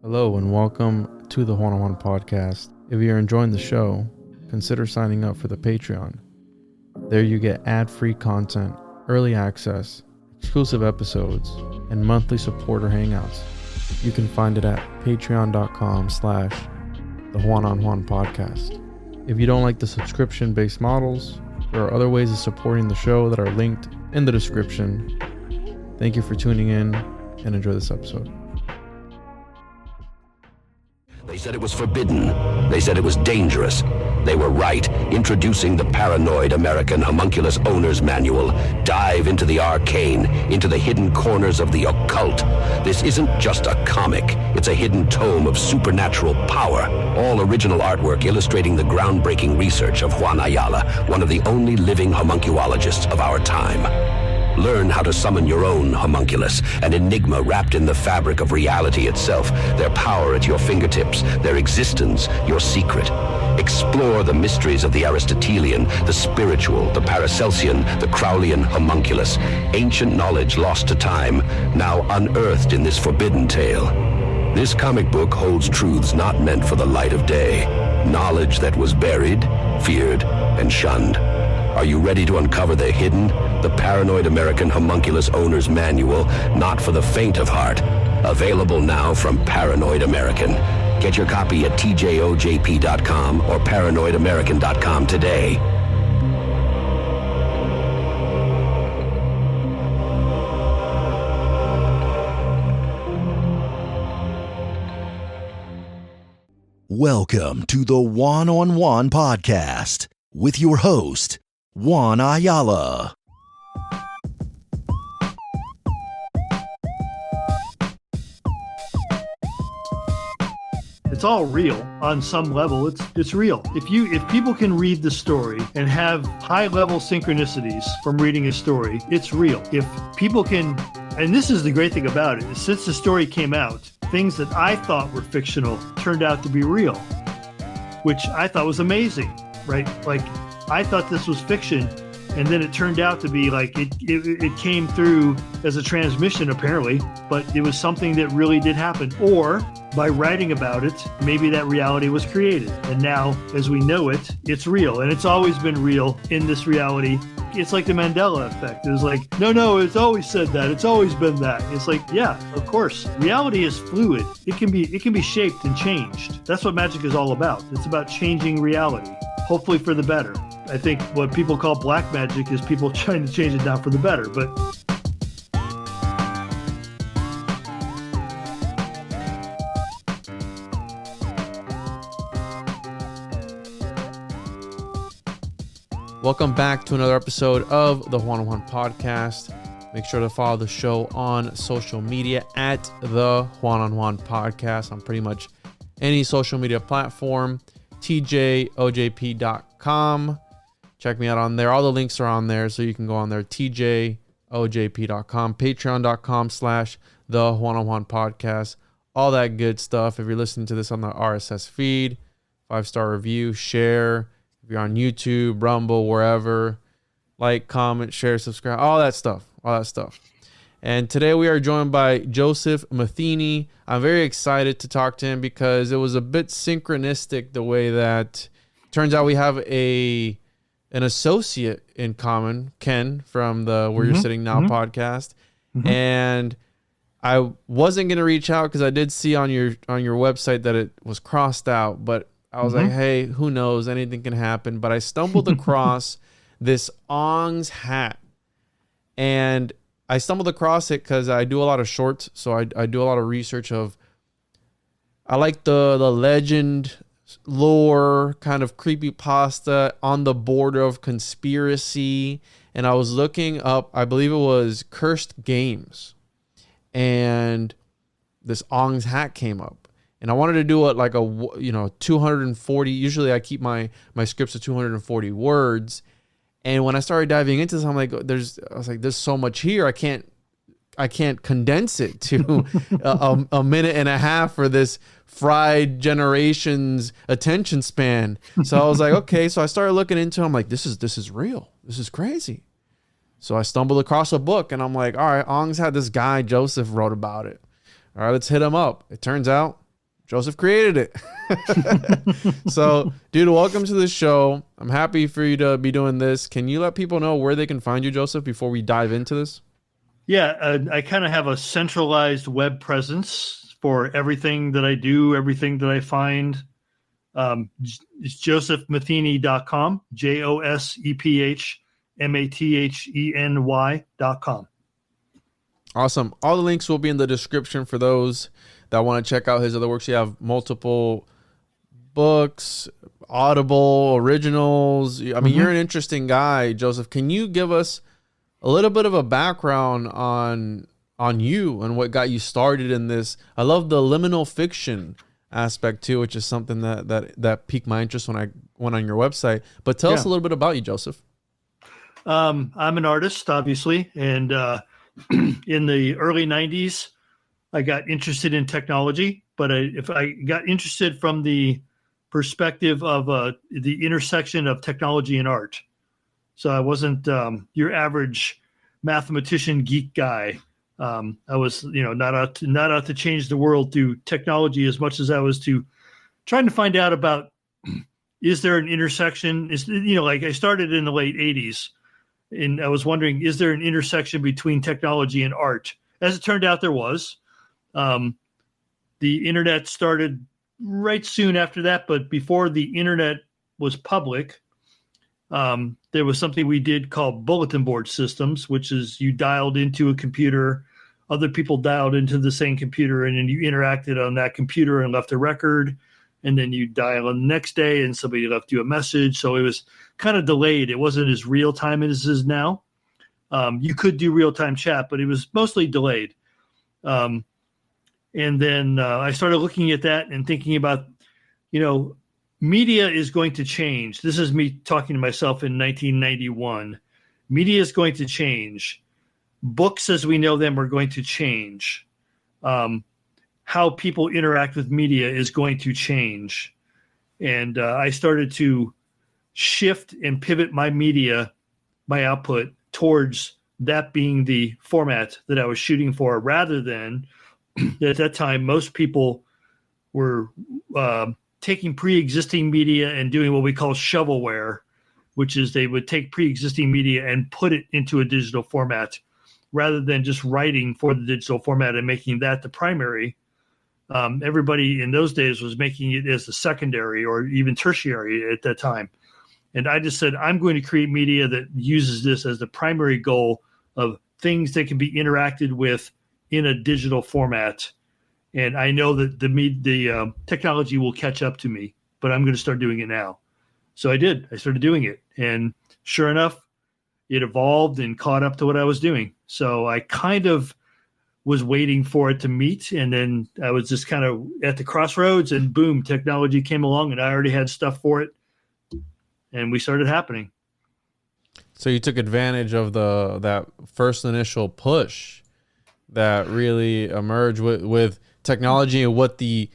Hello and welcome to the One-on-One podcast. If you're enjoying the show, consider signing up for the Patreon. There you get ad-free content, early access, exclusive episodes, and monthly supporter hangouts. You can find it at patreon.com/the One-on-One podcast. If you don't like the subscription-based models, there are other ways of supporting the show that are linked in the description. Thank you for tuning in and enjoy this episode. They said it was forbidden. They said it was dangerous. They were right. Introducing the paranoid American Homunculus Owner's Manual. Dive into the arcane, into the hidden corners of the occult. This isn't just a comic. It's a hidden tome of supernatural power. All original artwork illustrating the groundbreaking research of Juan Ayala, one of the only living homunculologists of our time. Learn how to summon your own homunculus, an enigma wrapped in the fabric of reality itself, their power at your fingertips, their existence, your secret. Explore the mysteries of the Aristotelian, the spiritual, the Paracelsian, the Crowleyan homunculus, ancient knowledge lost to time, now unearthed in this forbidden tale. This comic book holds truths not meant for the light of day, knowledge that was buried, feared, and shunned. Are you ready to uncover the hidden? The Paranoid American Homunculus Owner's Manual, not for the faint of heart. Available now from Paranoid American. Get your copy at tjojp.com or paranoidamerican.com today. Welcome to the One-on-One podcast with your host, Juan Ayala. It's all real on some level. It's real. If people can read the story and have high level synchronicities from reading a story, it's real. If people can, and this is the great thing about it, is since the story came out, things that I thought were fictional turned out to be real, which I thought was amazing, right? Like I thought this was fiction, and then it turned out to be like it came through as a transmission apparently, but it was something that really did happen. Or by writing about it, maybe that reality was created. And now, as we know it, it's real. And it's always been real in this reality. It's like the Mandela effect. It was like, no, it's always said that. It's always been that. It's like, yeah, of course. Reality is fluid. It can be shaped and changed. That's what magic is all about. It's about changing reality, hopefully for the better. I think what people call black magic is people trying to change it down for the better. But Welcome back to another episode of the One-on-One podcast. Make sure to follow the show on social media at the One-on-One podcast on pretty much any social media platform. tjojp.com. Check me out on there. All the links are on there, so you can go on there. tjojp.com, patreon.com/the One-on-One podcast. All that good stuff. If you're listening to this on the RSS feed, 5-star review, share. If you're on YouTube, Rumble, wherever, like, comment, share, subscribe, all that stuff. And today we are joined by Joseph Matheny. I'm very excited to talk to him because it was a bit synchronistic the way that turns out we have an associate in common, Ken, from the Where You're Sitting Now podcast. And I wasn't going to reach out because I did see on your website that it was crossed out, but I was like, hey, who knows? Anything can happen. But I stumbled across this Ong's hat. And I stumbled across it because I do a lot of shorts. So I do a lot of research of, I like the legend, lore, kind of creepypasta on the border of conspiracy. And I was looking up, I believe it was Cursed Games. And this Ong's hat came up. And I wanted to do it like 240. Usually I keep my scripts at 240 words. And when I started diving into this, I'm like, there's so much here. I can't condense it to a minute and a half for this fried generation's attention span. So I was like, okay. So I started looking into it. I'm like, this is real. This is crazy. So I stumbled across a book and I'm like, all right, Ong's had this guy, Joseph, wrote about it. All right, let's hit him up. It turns out Joseph created it. So, dude, welcome to the show. I'm happy for you to be doing this. Can you let people know where they can find you, Joseph, before we dive into this? Yeah, I kind of have a centralized web presence for everything that I do, everything that I find. It's josephmatheny.com, JOSEPHMATHENY.com. Awesome. All the links will be in the description for those that want to check out his other works. You have multiple books, Audible, originals. I mean, you're an interesting guy, Joseph. Can you give us a little bit of a background on you and what got you started in this? I love the liminal fiction aspect too, which is something that piqued my interest when I went on your website. But tell us a little bit about you, Joseph. I'm an artist, obviously, and in the early 90s, I got interested in technology, but if I got interested from the perspective of the intersection of technology and art. So I wasn't your average mathematician geek guy. I was, not out to change the world through technology as much as I was to trying to find out about, is there an intersection? Like I started in the late 80s, and I was wondering, is there an intersection between technology and art? As it turned out, there was. The internet started right soon after that, but before the internet was public, there was something we did called bulletin board systems, which is you dialed into a computer, other people dialed into the same computer, and then you interacted on that computer and left a record, and then you dial on the next day and somebody left you a message. So it was kind of delayed. It wasn't as real time as it is now. You could do real time chat, but it was mostly delayed. And then I started looking at that and thinking about, media is going to change. This is me talking to myself in 1991. Media is going to change. Books as we know them are going to change. How people interact with media is going to change. And I started to shift and pivot my media, my output, towards that being the format that I was shooting for, rather than at that time, most people were taking pre-existing media and doing what we call shovelware, which is they would take pre-existing media and put it into a digital format rather than just writing for the digital format and making that the primary. Everybody in those days was making it as the secondary or even tertiary at that time. And I just said, I'm going to create media that uses this as the primary goal of things that can be interacted with in a digital format. And I know that the technology will catch up to me, but I'm going to start doing it now. So I did. I started doing it. And sure enough, it evolved and caught up to what I was doing. So I kind of was waiting for it to meet. And then I was just kind of at the crossroads, and boom, technology came along and I already had stuff for it. And we started happening. So you took advantage of that first initial push that really emerged with technology and what the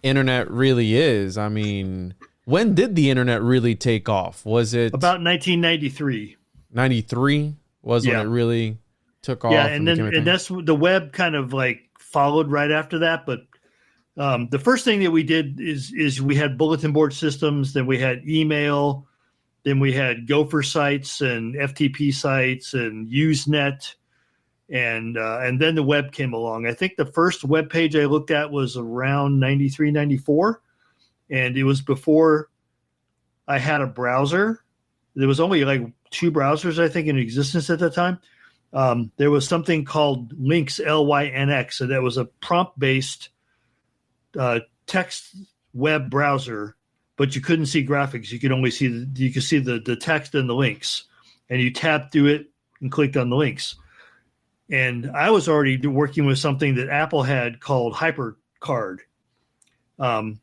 internet really is. I mean, when did the internet really take off? Was it about 1993? 93 was when it really took off. Yeah, and that's the web kind of like followed right after that. But the first thing that we did is we had bulletin board systems, then we had email, then we had Gopher sites and FTP sites and Usenet. And then the web came along. I think the first web page I looked at was around 93, 94. And it was before I had a browser. There was only like 2 browsers, I think, in existence at that time. There was something called Lynx, Lynx, and that was a prompt-based text web browser, but you couldn't see graphics. You could only see the text and the links. And you tapped through it and clicked on the links. And I was already working with something that Apple had called HyperCard,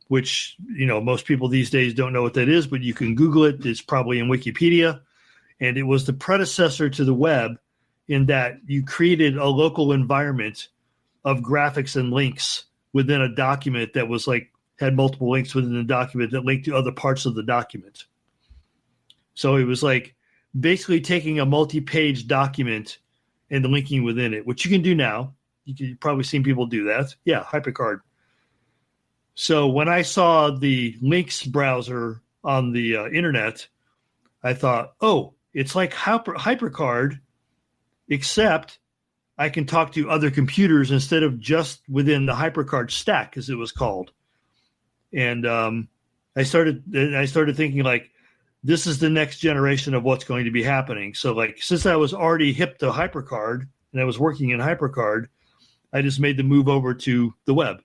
which, most people these days don't know what that is, but you can Google it. It's probably in Wikipedia. And it was the predecessor to the web in that you created a local environment of graphics and links within a document that was had multiple links within the document that linked to other parts of the document. So it was like basically taking a multi-page document and linking within it, which you can do now. You've probably seen people do that. Yeah, HyperCard. So when I saw the Lynx browser on the internet, I thought, oh, it's like HyperCard, except I can talk to other computers instead of just within the HyperCard stack, as it was called. And I started thinking, like, this is the next generation of what's going to be happening. So, like, since I was already hip to HyperCard and I was working in HyperCard, I just made the move over to the web.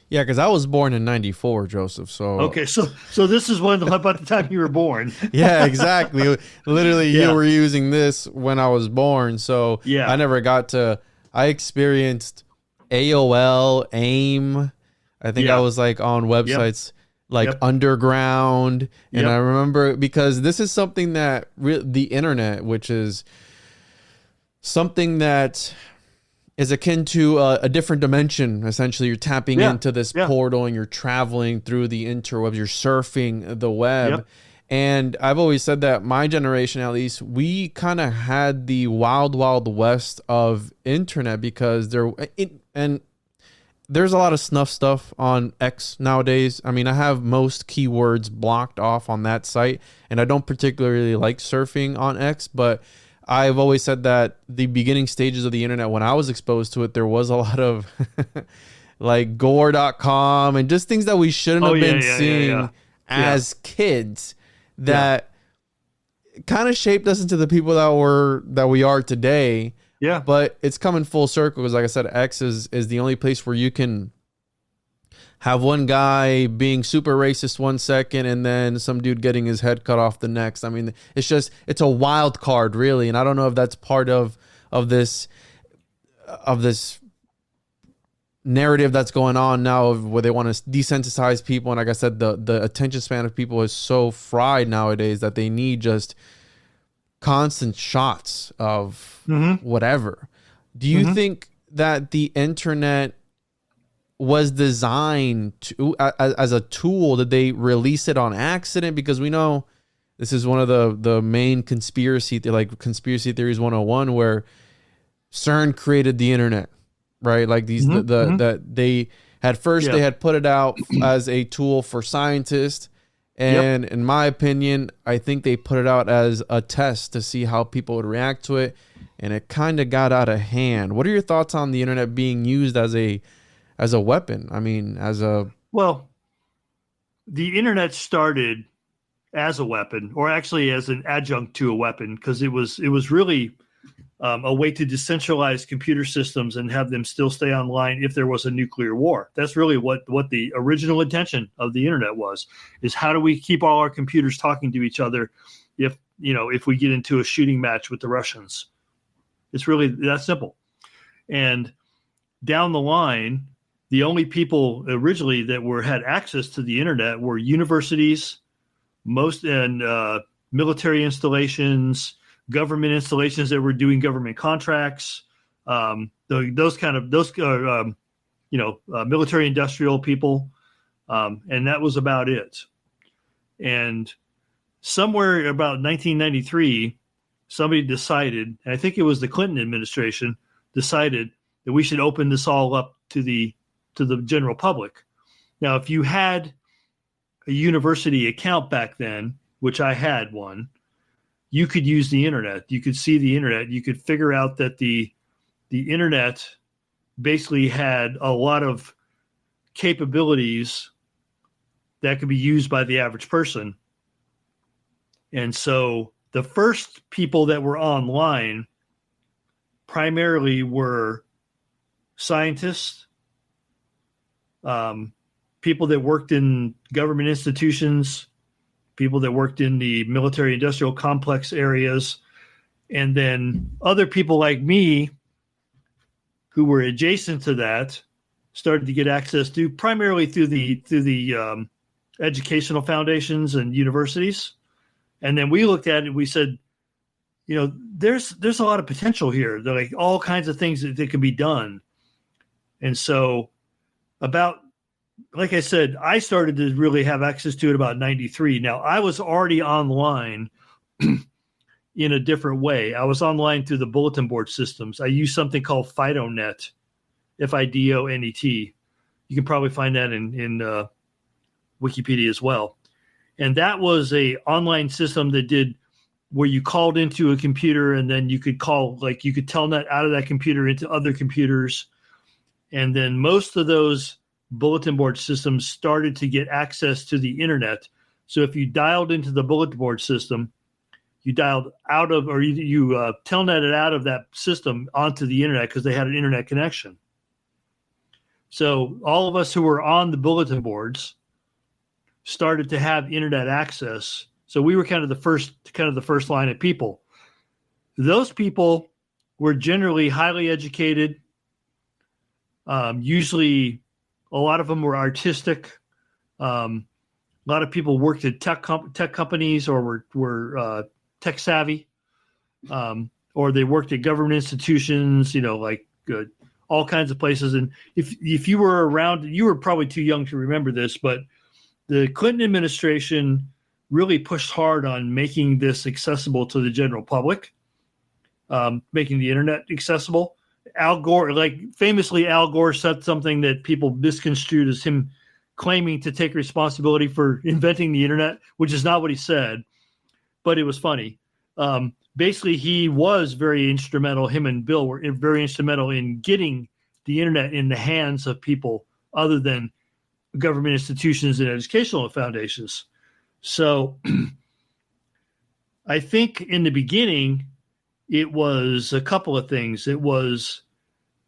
Yeah, because I was born in '94, Joseph. So okay, so this is about the time you were born. Yeah, exactly. Literally, you were using this when I was born. So yeah, I never got to. I experienced AOL, AIM. I think I was like on websites like Underground, and I remember because this is something that the internet, which is something that is akin to a different dimension. Essentially, you're tapping into this portal and you're traveling through the interwebs. You're surfing the web. And I've always said that my generation, at least, we kind of had the wild, wild west of internet because there's a lot of snuff stuff on X nowadays. I mean, I have most keywords blocked off on that site, and I don't particularly like surfing on X, but I've always said that the beginning stages of the internet, when I was exposed to it, there was a lot of like gore.com and just things that we shouldn't have been seeing as kids that kind of shaped us into the people that we are today. Yeah. But it's coming full circle because, like I said, X is the only place where you can have one guy being super racist 1 second and then some dude getting his head cut off the next. I mean, it's a wild card, really. And I don't know if that's part of this narrative that's going on now where they want to desensitize people. And like I said, the attention span of people is so fried nowadays that they need just constant shots of whatever. Do you think that the internet was designed to as a tool? Did they release it on accident? Because we know this is one of the main conspiracy theories 101, where CERN created the internet, right? Like these that they had first they had put it out as a tool for scientists, and in my opinion, I think they put it out as a test to see how people would react to it, and it kind of got out of hand. What are your thoughts on the internet being used as a weapon? I mean, well, the internet started as a weapon, or actually as an adjunct to a weapon, because it was really a way to decentralize computer systems and have them still stay online if there was a nuclear war. That's really what the original intention of the internet was, is how do we keep all our computers talking to each other if we get into a shooting match with the Russians. It's really that simple. And down the line, the only people originally that had access to the internet were universities, military installations, government installations that were doing government contracts, military industrial people, and that was about it. And somewhere about 1993, somebody decided, and I think it was the Clinton administration, decided that we should open this all up to the general public. Now, if you had a university account back then, which I had one, you could use the internet. You could see the internet. You could figure out that the internet basically had a lot of capabilities that could be used by the average person. And so the first people that were online primarily were scientists, people that worked in government institutions, people that worked in the military industrial complex areas, and then other people like me who were adjacent to that started to get access to primarily through the educational foundations and universities. And then we looked at it and we said, there's a lot of potential here. There are like all kinds of things that can be done. And so like I said, I started to really have access to it about 93. Now, I was already online in a different way. I was online through the bulletin board systems. I used something called FidoNet, FIDONET. You can probably find that in Wikipedia as well. And that was a online system that did where you called into a computer and then you could call, like you could telnet out of that computer into other computers. And then most of those bulletin board systems started to get access to the internet. So if you dialed into the bulletin board system, you dialed out of, or you telnetted out of that system onto the internet because they had an internet connection. So all of us who were on the bulletin boards started to have internet access. So we were kind of the first line of people. Those people were generally highly educated. Usually, a lot of them were artistic. A lot of people worked at tech companies or were tech savvy, or they worked at government institutions. Like all kinds of places. And if you were around, you were probably too young to remember this, but the Clinton administration really pushed hard on making this accessible to the general public, making the internet accessible. Al Gore, famously, Al Gore said something that people misconstrued as him claiming to take responsibility for inventing the internet, which is not what he said, but it was funny. Basically, he was very instrumental. Him and Bill were very instrumental in getting the internet in the hands of people other than government institutions and educational foundations. So I think in the beginning, it was a couple of things. It was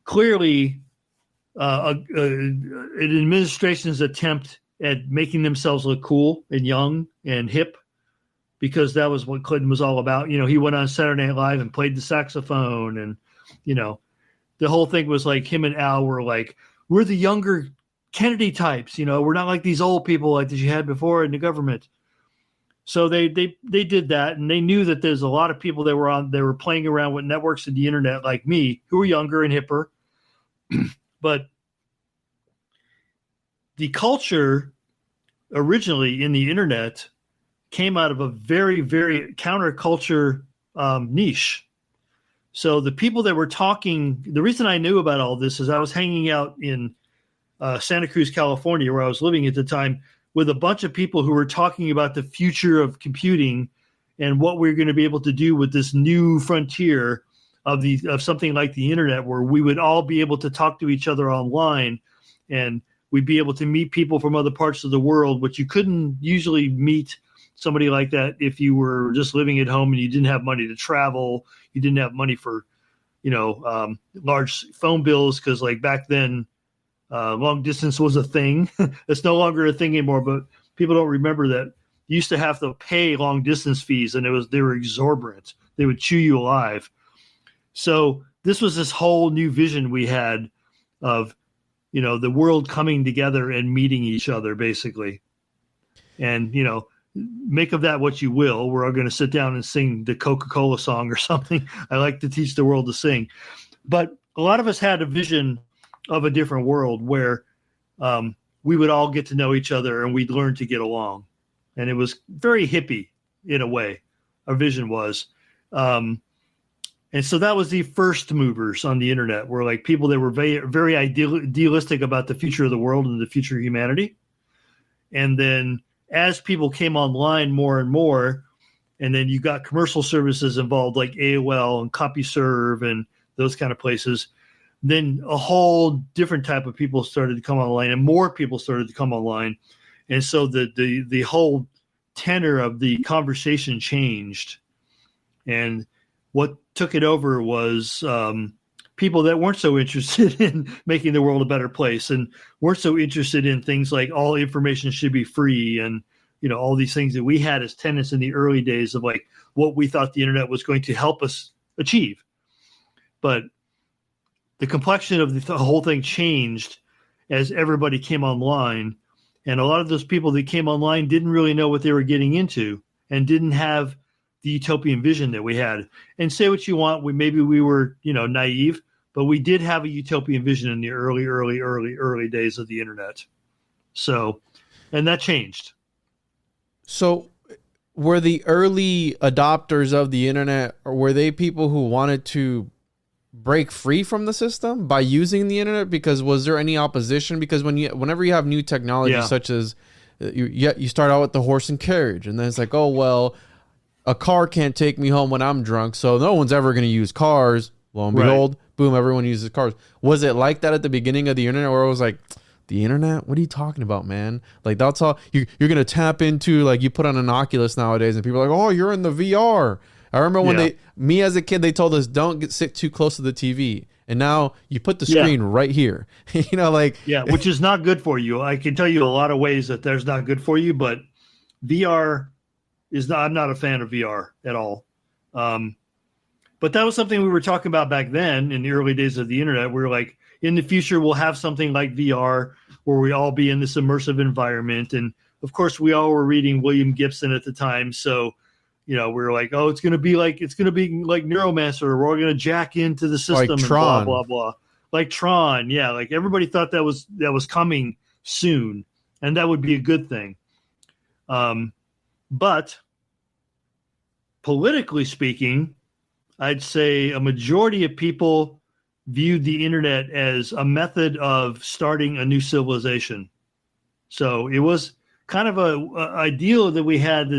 clearly an administration's attempt at making themselves look cool and young and hip, because that was what Clinton was all about. He went on Saturday Night Live and played the saxophone, and the whole thing was like him and Al were like, we're the younger Kennedy types, we're not like these old people like that you had before in the government. So they did that, and they knew that there's a lot of people that were playing around with networks and the internet like me, who were younger and hipper. But the culture originally in the internet came out of a very, very counterculture niche. So the people that were talking, the reason I knew about all this is I was hanging out in Santa Cruz, California, where I was living at the time, with a bunch of people who were talking about the future of computing and what we're going to be able to do with this new frontier of something like the internet, where we would all be able to talk to each other online, and we'd be able to meet people from other parts of the world, which you couldn't usually meet somebody like that if you were just living at home and you didn't have money to travel. You didn't have money for, large phone bills, because like back then, long distance was a thing. It's no longer a thing anymore, but people don't remember that you used to have to pay long distance fees, and they were exorbitant. They would chew you alive. So this was this whole new vision we had of, the world coming together and meeting each other, basically. And, make of that what you will. We're all going to sit down and sing the Coca-Cola song or something. I like to teach the world to sing. But a lot of us had a vision of a different world where we would all get to know each other and we'd learn to get along. And it was very hippie in a way, our vision was. And so that was the first movers on the internet, were like people that were very, very idealistic about the future of the world and the future of humanity. And then as people came online more and more, and then you got commercial services involved like AOL and CompuServe and those kind of places, then a whole different type of people started to come online, and more people started to come online. And so the whole tenor of the conversation changed. And what took it over was people that weren't so interested in making the world a better place, and weren't so interested in things like all information should be free, and all these things that we had as tenets in the early days of like what we thought the internet was going to help us achieve. But the complexion of the whole thing changed as everybody came online, and a lot of those people that came online didn't really know what they were getting into, and didn't have the utopian vision that we had. And say what you want, maybe we were, naive, but we did have a utopian vision in the early days of the internet. So, and that changed. So were the early adopters of the internet, or were they people who wanted to break free from the system by using the internet? Because was there any opposition? Because whenever you have new technology, such as you start out with the horse and carriage, and then it's like, oh, well, a car can't take me home when I'm drunk, so no one's ever going to use cars. Lo and behold, boom, everyone uses cars. Was it like that at the beginning of the internet, where it was like, the internet? What are you talking about, man? Like, that's all you're going to tap into. Like, you put on an Oculus nowadays and people are like, oh, you're in the VR. I remember when me as a kid, they told us don't sit too close to the TV. And now you put the screen right here, which is not good for you. I can tell you a lot of ways that there's not good for you, but VR is not, I'm not a fan of VR at all. But that was something we were talking about back then in the early days of the internet. We were like, in the future, we'll have something like VR where we all be in this immersive environment. And of course, we all were reading William Gibson at the time. So, we were like, oh, it's going to be like Neuromancer. We're all going to jack into the system, like and Tron. blah, blah, blah. Like Tron. Yeah. Like everybody thought that was coming soon, and that would be a good thing. But politically speaking, I'd say a majority of people viewed the internet as a method of starting a new civilization. So it was kind of a ideal that we had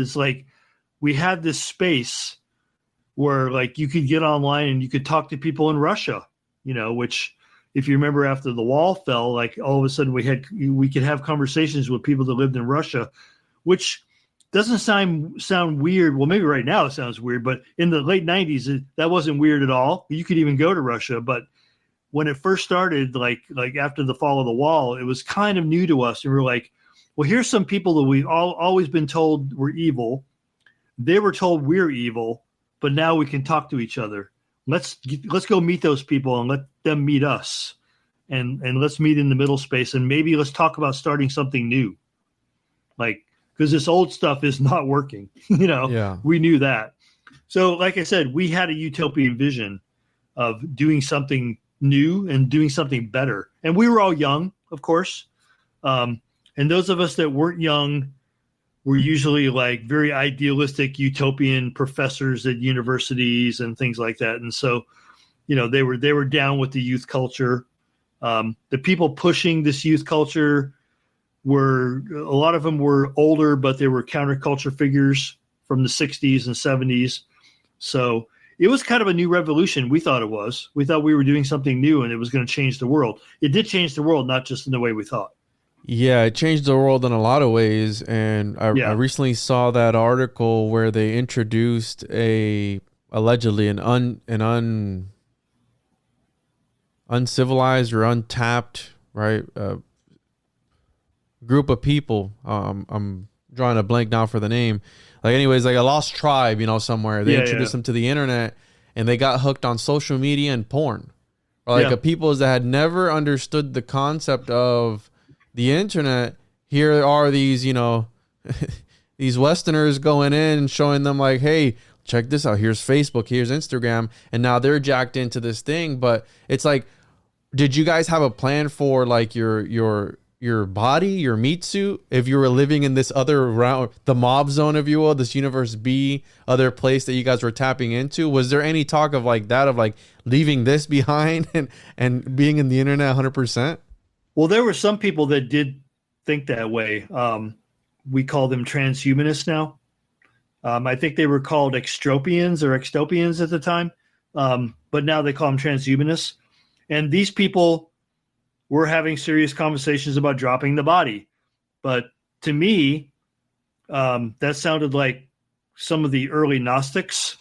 we had this space where like you could get online and you could talk to people in Russia, which if you remember after the wall fell, like all of a sudden we could have conversations with people that lived in Russia, which doesn't sound weird. Well, maybe right now it sounds weird, but in the late 90s, that wasn't weird at all. You could even go to Russia, but when it first started, like after the fall of the wall, it was kind of new to us. And we were like, well, here's some people that we've always been told were evil. They were told we're evil, but now we can talk to each other. Let's go meet those people and let them meet us. And let's meet in the middle space. And maybe let's talk about starting something new. Like, because this old stuff is not working. We knew that. So like I said, we had a utopian vision of doing something new and doing something better. And we were all young, of course. And those of us that weren't young were usually like very idealistic utopian professors at universities and things like that. And so, they were down with the youth culture. The people pushing this youth culture a lot of them were older, but they were counterculture figures from the 60s and 70s. So it was kind of a new revolution. We thought it was. We thought we were doing something new and it was going to change the world. It did change the world, not just in the way we thought. Yeah, it changed the world in a lot of ways. And I recently saw that article where they introduced allegedly an uncivilized or untapped, right, group of people. I'm drawing a blank now for the name. Like, anyways, like a lost tribe, somewhere. They introduced them to the internet, and they got hooked on social media and porn. Or like a people that had never understood the concept of the internet. Here are these, these Westerners going in and showing them like, hey, check this out. Here's Facebook, here's Instagram. And now they're jacked into this thing. But it's like, did you guys have a plan for like your body, your meat suit, if you were living in this other round, the mob zone, if you will, this universe B, other place that you guys were tapping into? Was there any talk of like that, of like leaving this behind and being in the internet 100%? Well, there were some people that did think that way. We call them transhumanists now. I think they were called extropians or extopians at the time, but now they call them transhumanists. And these people were having serious conversations about dropping the body. But to me, that sounded like some of the early Gnostics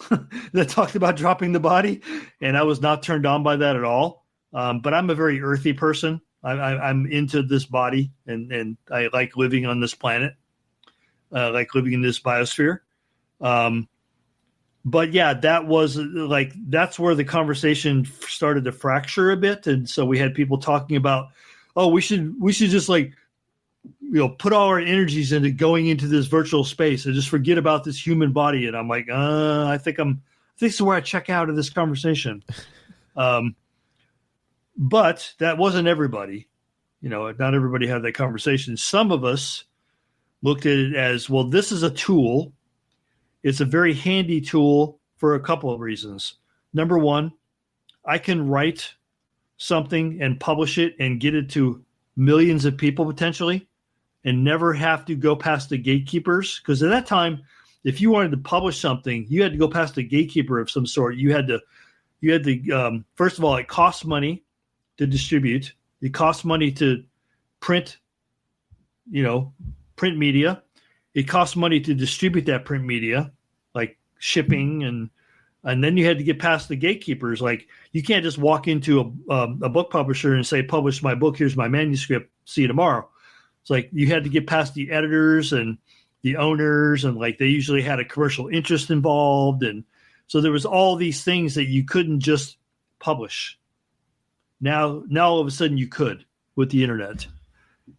that talked about dropping the body. And I was not turned on by that at all. But I'm a very earthy person. I'm into this body, and I like living on this planet, like living in this biosphere. But yeah, that was like, that's where the conversation started to fracture a bit. And so we had people talking about, oh, we should just like, put all our energies into going into this virtual space and just forget about this human body. And I'm like, I think this is where I check out of this conversation. But that wasn't everybody. Not everybody had that conversation. Some of us looked at it as, well, this is a tool. It's a very handy tool for a couple of reasons. Number one, I can write something and publish it and get it to millions of people potentially and never have to go past the gatekeepers. Because at that time, if you wanted to publish something, you had to go past a gatekeeper of some sort. You had to first of all, it costs money to distribute. It costs money to print media. It costs money to distribute that print media, like shipping, and then you had to get past the gatekeepers. Like, you can't just walk into a book publisher and say, publish my book, here's my manuscript, see you tomorrow. It's like you had to get past the editors and the owners, and like they usually had a commercial interest involved. And so there was all these things that you couldn't just publish. Now all of a sudden you could with the internet.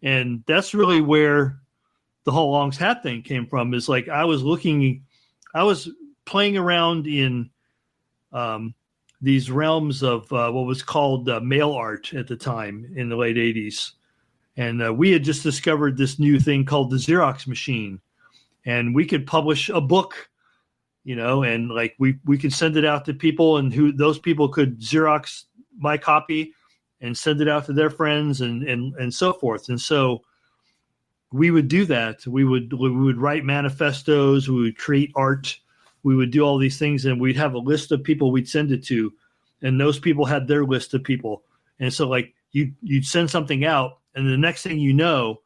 And that's really where the whole Long's Hat thing came from. Is like I was playing around in these realms of what was called mail art at the time in the late 80s. And we had just discovered this new thing called the Xerox machine. And we could publish a book, and like we could send it out to people, and those people could Xerox my copy and send it out to their friends and so forth. And so we would do that. We would write manifestos. We would create art. We would do all these things, and we'd have a list of people we'd send it to, and those people had their list of people. And so like you'd send something out, and the next thing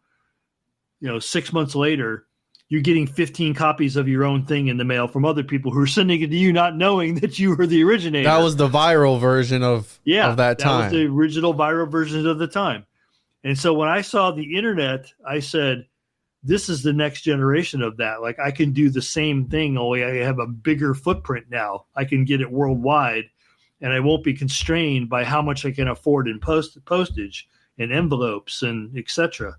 6 months later, you're getting 15 copies of your own thing in the mail from other people who are sending it to you, not knowing that you were the originator. That was the viral version of that time. That was the original viral version of the time. And so when I saw the internet, I said, this is the next generation of that. Like, I can do the same thing, only I have a bigger footprint now. I can get it worldwide, and I won't be constrained by how much I can afford in postage and envelopes and etc.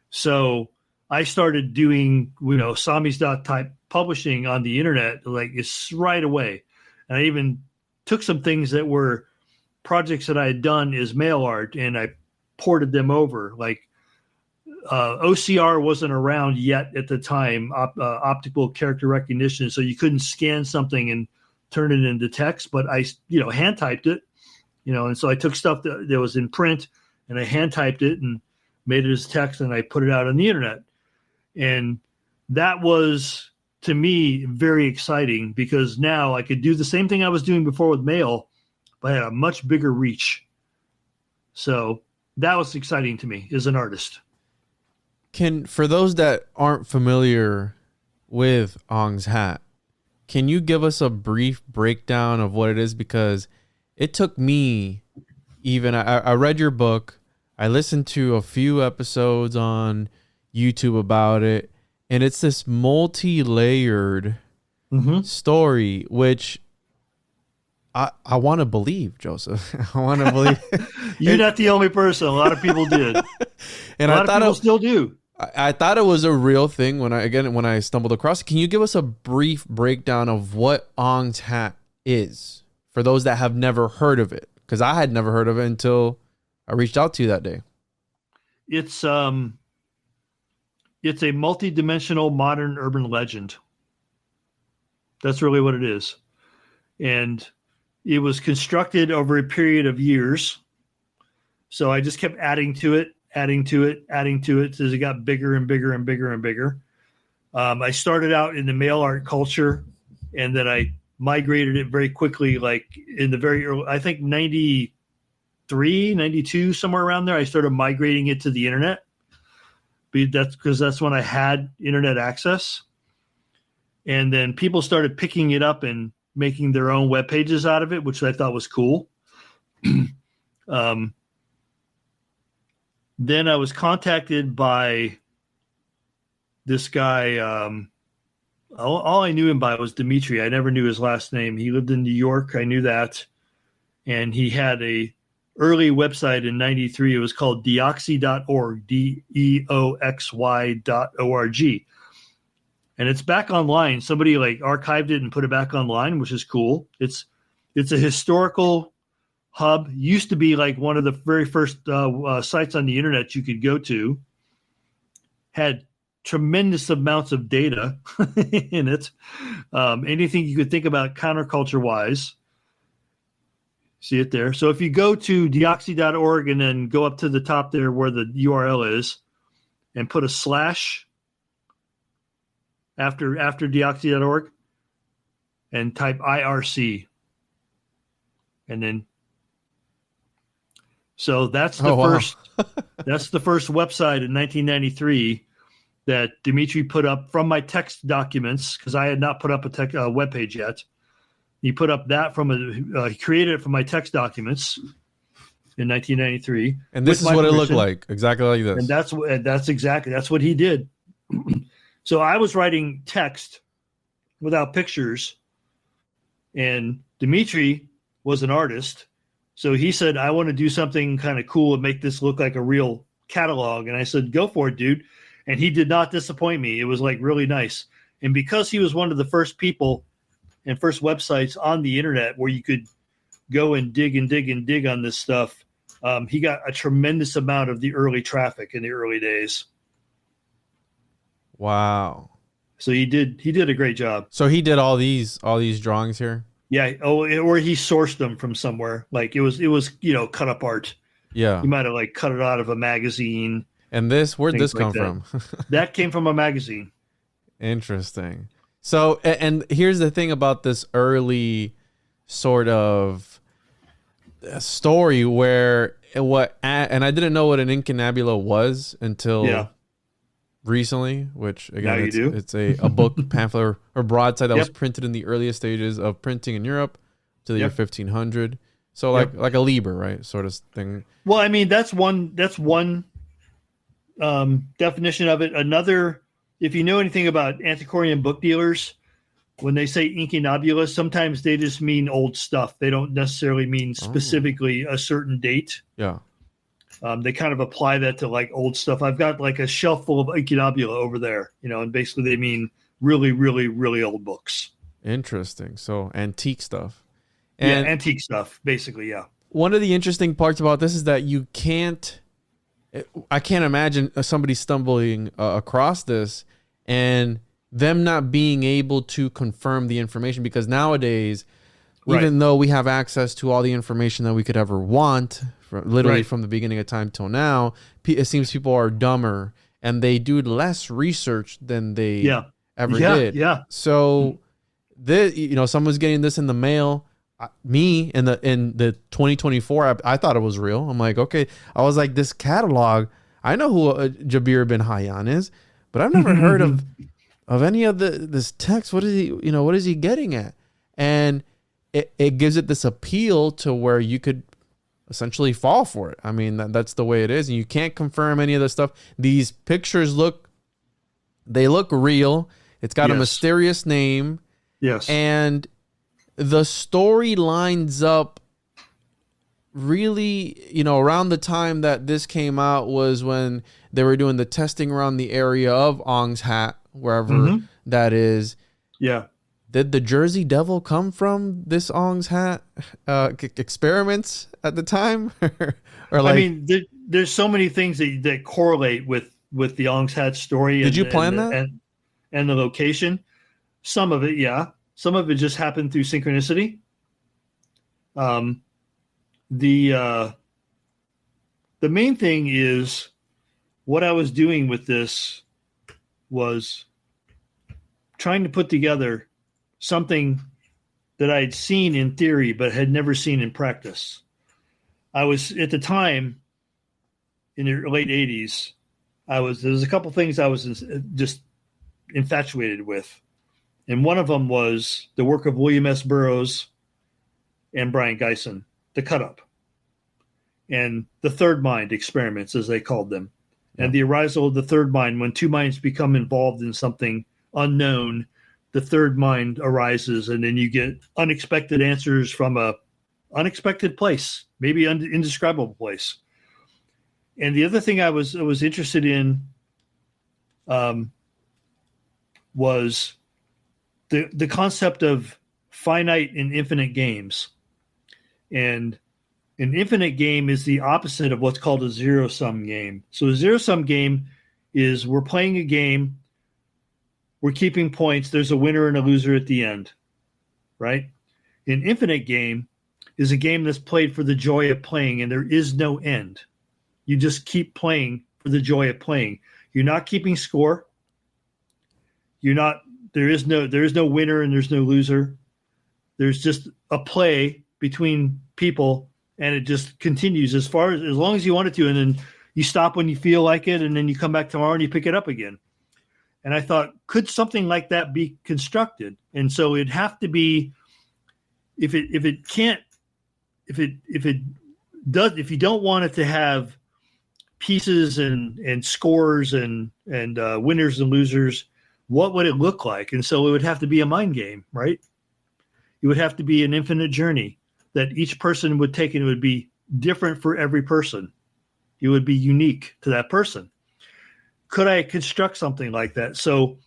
So I started doing, Samis.type publishing on the internet, like, it's right away. And I even took some things that were projects that I had done as mail art, and I ported them over. Like, OCR wasn't around yet at the time, optical character recognition, so you couldn't scan something and turn it into text, but I, hand typed it, and so I took stuff that was in print and I hand typed it and made it as text, and I put it out on the internet. And that was, to me, very exciting, because now I could do the same thing I was doing before with mail, but I had a much bigger reach. So that was exciting to me as an artist. For those that aren't familiar with Ong's Hat, can you give us a brief breakdown of what it is? Because it took me, I read your book, I listened to a few episodes on YouTube about it, and it's this multi-layered story, which I want to believe, Joseph. I want to believe. You're not the only person. A lot of people did. And a lot of people still do. I thought it was a real thing when I stumbled across it. Can you give us a brief breakdown of what Ong's Hat is for those that have never heard of it? Because I had never heard of it until I reached out to you that day. It's a multi-dimensional modern urban legend. That's really what it is. And it was constructed over a period of years. So I just kept adding to it as it got bigger and bigger and bigger and bigger. I started out in the mail art culture, and then I migrated it very quickly, like in the very early, I think 93, 92, somewhere around there, I started migrating it to the internet. That's when I had internet access. And then people started picking it up and making their own web pages out of it, which I thought was cool. Then I was contacted by this guy. All I knew him by was Dimitri. I never knew his last name. He lived in New York. I knew that. And he had a early website in 93. It was called deoxy.org, deoxy.org. And it's back online. Somebody like archived it and put it back online, which is cool. It's a historical hub. Used to be like one of the very first sites on the internet you could go to. Had tremendous amounts of data in it. Anything you could think about counterculture wise. See it there. So if you go to deoxy.org and then go up to the top there where the URL is and put a slash after deoxy.org and type IRC. And then so that's the first that's the first website in 1993 that Dimitri put up from my text documents, because I had not put up a web page yet. He put up that he created it from my text documents in 1993. And this is what it looked like, exactly like this. And that's what he did. So I was writing text without pictures, and Dimitri was an artist. So he said, I want to do something kind of cool and make this look like a real catalog. And I said, go for it, dude. And he did not disappoint me. It was like really nice. And because he was one of the first people and first websites on the internet where you could go and dig on this stuff, he got a tremendous amount of the early traffic in the early days. Wow. So he did a great job. So he did all these drawings here? Yeah. Oh, or he sourced them from somewhere. Like it was, cut up art. Yeah. He might have like cut it out of a magazine. And where'd this come from? That came from a magazine. Interesting. So, and here's the thing about this early sort of story where and I didn't know what an Incunabula was until recently, which again, it's a book, pamphlet, or broadside that was printed in the earliest stages of printing in Europe to the year 1500. So like a Liber, right? Sort of thing. Well, I mean, that's one definition of it. Another, if you know anything about antiquarian book dealers, when they say Incunabula, sometimes they just mean old stuff. They don't necessarily mean specifically a certain date. Yeah. They kind of apply that to like old stuff. I've got like a shelf full of Incunabula over there, and basically they mean really, really, really old books. Interesting. So antique stuff. And antique stuff, basically, yeah. One of the interesting parts about this is that I can't imagine somebody stumbling across this and them not being able to confirm the information, because nowadays, even though we have access to all the information that we could ever want, from the beginning of time till now, it seems people are dumber and they do less research than they ever did. Yeah. So, someone's getting this in the mail. Me in the 2024, I thought it was real. I'm like, okay. I was like, this catalog, I know who Jabir bin Hayyan is, but I've never heard of any of this text. What is he getting at? And it gives it this appeal to where you could essentially fall for it. I mean, that's the way it is. And you can't confirm any of this stuff. These pictures look real. It's got a mysterious name. Yes. And the story lines up really, around the time that this came out was when they were doing the testing around the area of Ong's Hat, wherever that is. Yeah. Did the Jersey Devil come from this Ong's Hat experiments at the time? Or like, I mean, there's so many things that correlate with the Ong's Hat story. Did you plan that? And the location. Some of it, yeah. Some of it just happened through synchronicity. The main thing is what I was doing with this was trying to put together something that I had seen in theory but had never seen in practice. I was, at the time, in the late 80s, there was a couple things I was just infatuated with. And one of them was the work of William S. Burroughs and Brian Geisen, the cut-up, and the third mind experiments, as they called them, and the arisal of the third mind. When two minds become involved in something unknown, the third mind arises, and then you get unexpected answers from a unexpected place, maybe indescribable place. And the other thing I was interested in was the concept of finite and infinite games. And an infinite game is the opposite of what's called a zero-sum game. So a zero-sum game is we're playing a game, we're keeping points, there's a winner and a loser at the end, right? An infinite game is a game that's played for the joy of playing, and there is no end. You just keep playing for the joy of playing. You're not keeping score. There is no winner and there's no loser. There's just a play between people, and it just continues as long as you want it to, and then you stop when you feel like it, and then you come back tomorrow and you pick it up again. And I thought, could something like that be constructed? And so it'd have to be, if you don't want it to have pieces and scores and winners and losers, what would it look like? And so it would have to be a mind game, right? It would have to be an infinite journey that each person would take, and it would be different for every person. It would be unique to that person. Could I construct something like that? So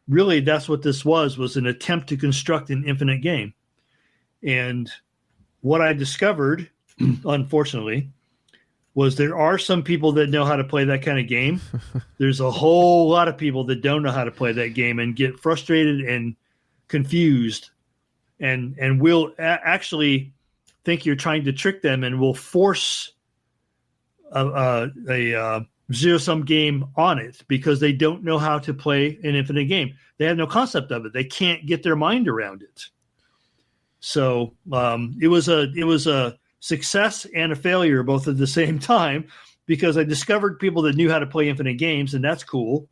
really that's what this was an attempt to construct an infinite game. And what I discovered, unfortunately, was there are some people that know how to play that kind of game. There's a whole lot of people that don't know how to play that game and get frustrated and confused and will actually think you're trying to trick them and will force a zero-sum game on it because they don't know how to play an infinite game. They have no concept of it. They can't get their mind around it. So it was a success and a failure both at the same time, because I discovered people that knew how to play infinite games, and that's cool.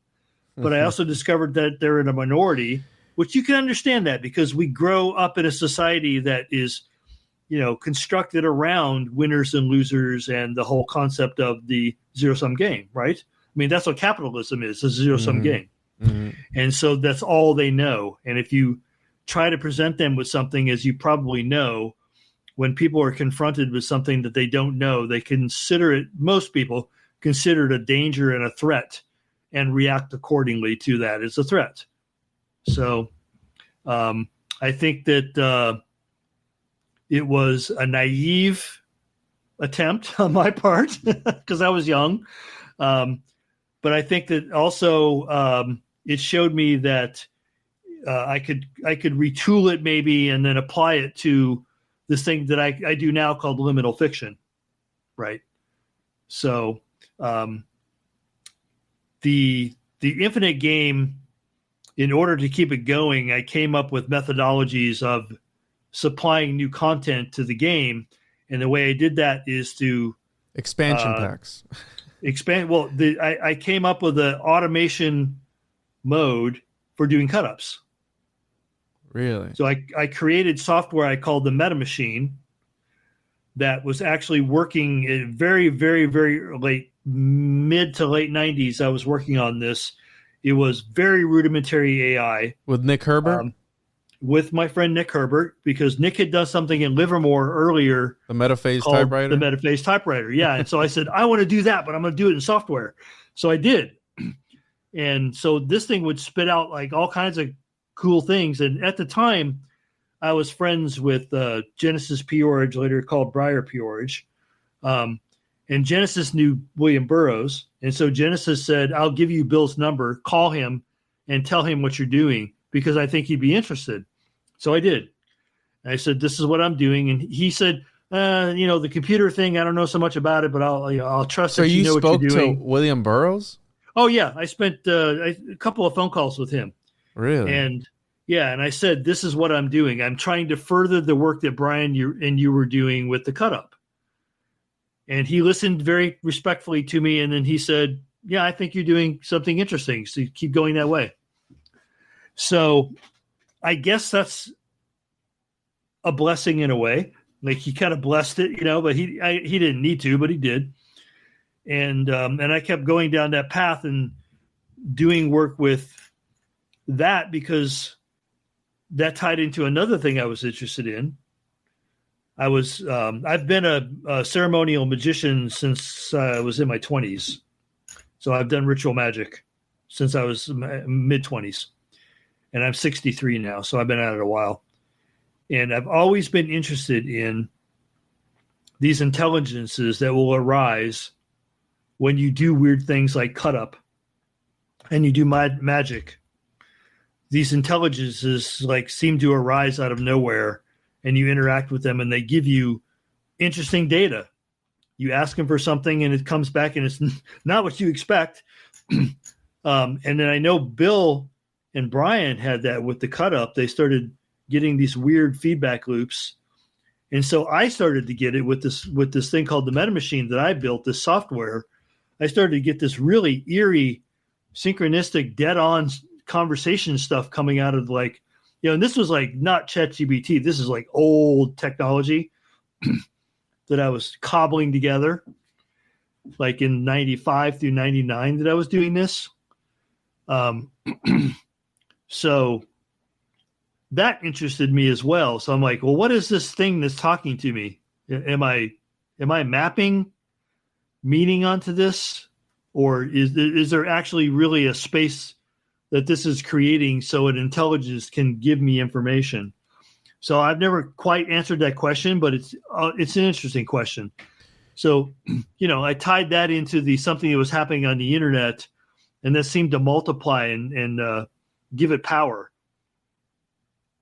But I also discovered that they're in a minority, which you can understand that because we grow up in a society that is, constructed around winners and losers and the whole concept of the zero-sum game, right? I mean, that's what capitalism is, a zero-sum game. Mm-hmm. And so that's all they know. And if you try to present them with something, as you probably know, when people are confronted with something that they don't know, most people consider it a danger and a threat and react accordingly to that. It's a threat. So I think that it was a naive attempt on my part because I was young. But I think that also it showed me that I could retool it maybe and then apply it to this thing that I do now called liminal fiction, right? So the infinite game, in order to keep it going, I came up with methodologies of supplying new content to the game, and the way I did that is to expansion packs. I came up with an automation mode for doing cut-ups. Really? So I created software I called the Meta Machine that was actually working in very, very, very mid to late 90s. I was working on this. It was very rudimentary AI. With Nick Herbert? With my friend Nick Herbert, because Nick had done something in Livermore earlier. The Metaphase typewriter? The Metaphase typewriter, yeah. And so I said, I want to do that, but I'm going to do it in software. So I did. And so this thing would spit out like all kinds of cool things. And at the time, I was friends with Genesis Peorage, later called Briar Peorage. And Genesis knew William Burroughs. And so Genesis said, I'll give you Bill's number, call him and tell him what you're doing, because I think he'd be interested. So I did. And I said, this is what I'm doing. And he said, the computer thing, I don't know so much about it, but I'll trust that you know what you're doing. So you spoke to William Burroughs? Oh, yeah. I spent a couple of phone calls with him. Really? And yeah, and I said, this is what I'm doing. I'm trying to further the work that Brian you were doing with the cut-up. And he listened very respectfully to me. And then he said, yeah, I think you're doing something interesting. So keep going that way. So I guess that's a blessing in a way. Like he kind of blessed it, but he didn't need to, but he did. And I kept going down that path and doing work with that, because that tied into another thing I was interested in. I've been a ceremonial magician since I was in my 20s. So I've done ritual magic since I was mid 20s. And I'm 63 now, so I've been at it a while. And I've always been interested in these intelligences that will arise when you do weird things like cut up and you do magic. These intelligences seem to arise out of nowhere and you interact with them, and they give you interesting data. You ask them for something, and it comes back, and it's not what you expect. And then I know Bill and Brian had that with the cut up. They started getting these weird feedback loops. And so I started to get it with this thing called the Meta Machine that I built, this software. I started to get this really eerie, synchronistic, dead-on conversation stuff coming out of and this was like not ChatGPT. This is like old technology that I was cobbling together, like in 95 through 99 that I was doing this. So that interested me as well. So I'm like, well, what is this thing that's talking to me? Am I mapping meaning onto this? Or is there actually really a space that this is creating so an intelligence can give me information? So I've never quite answered that question, but it's an interesting question. So, I tied that into something that was happening on the internet, and that seemed to multiply and give it power.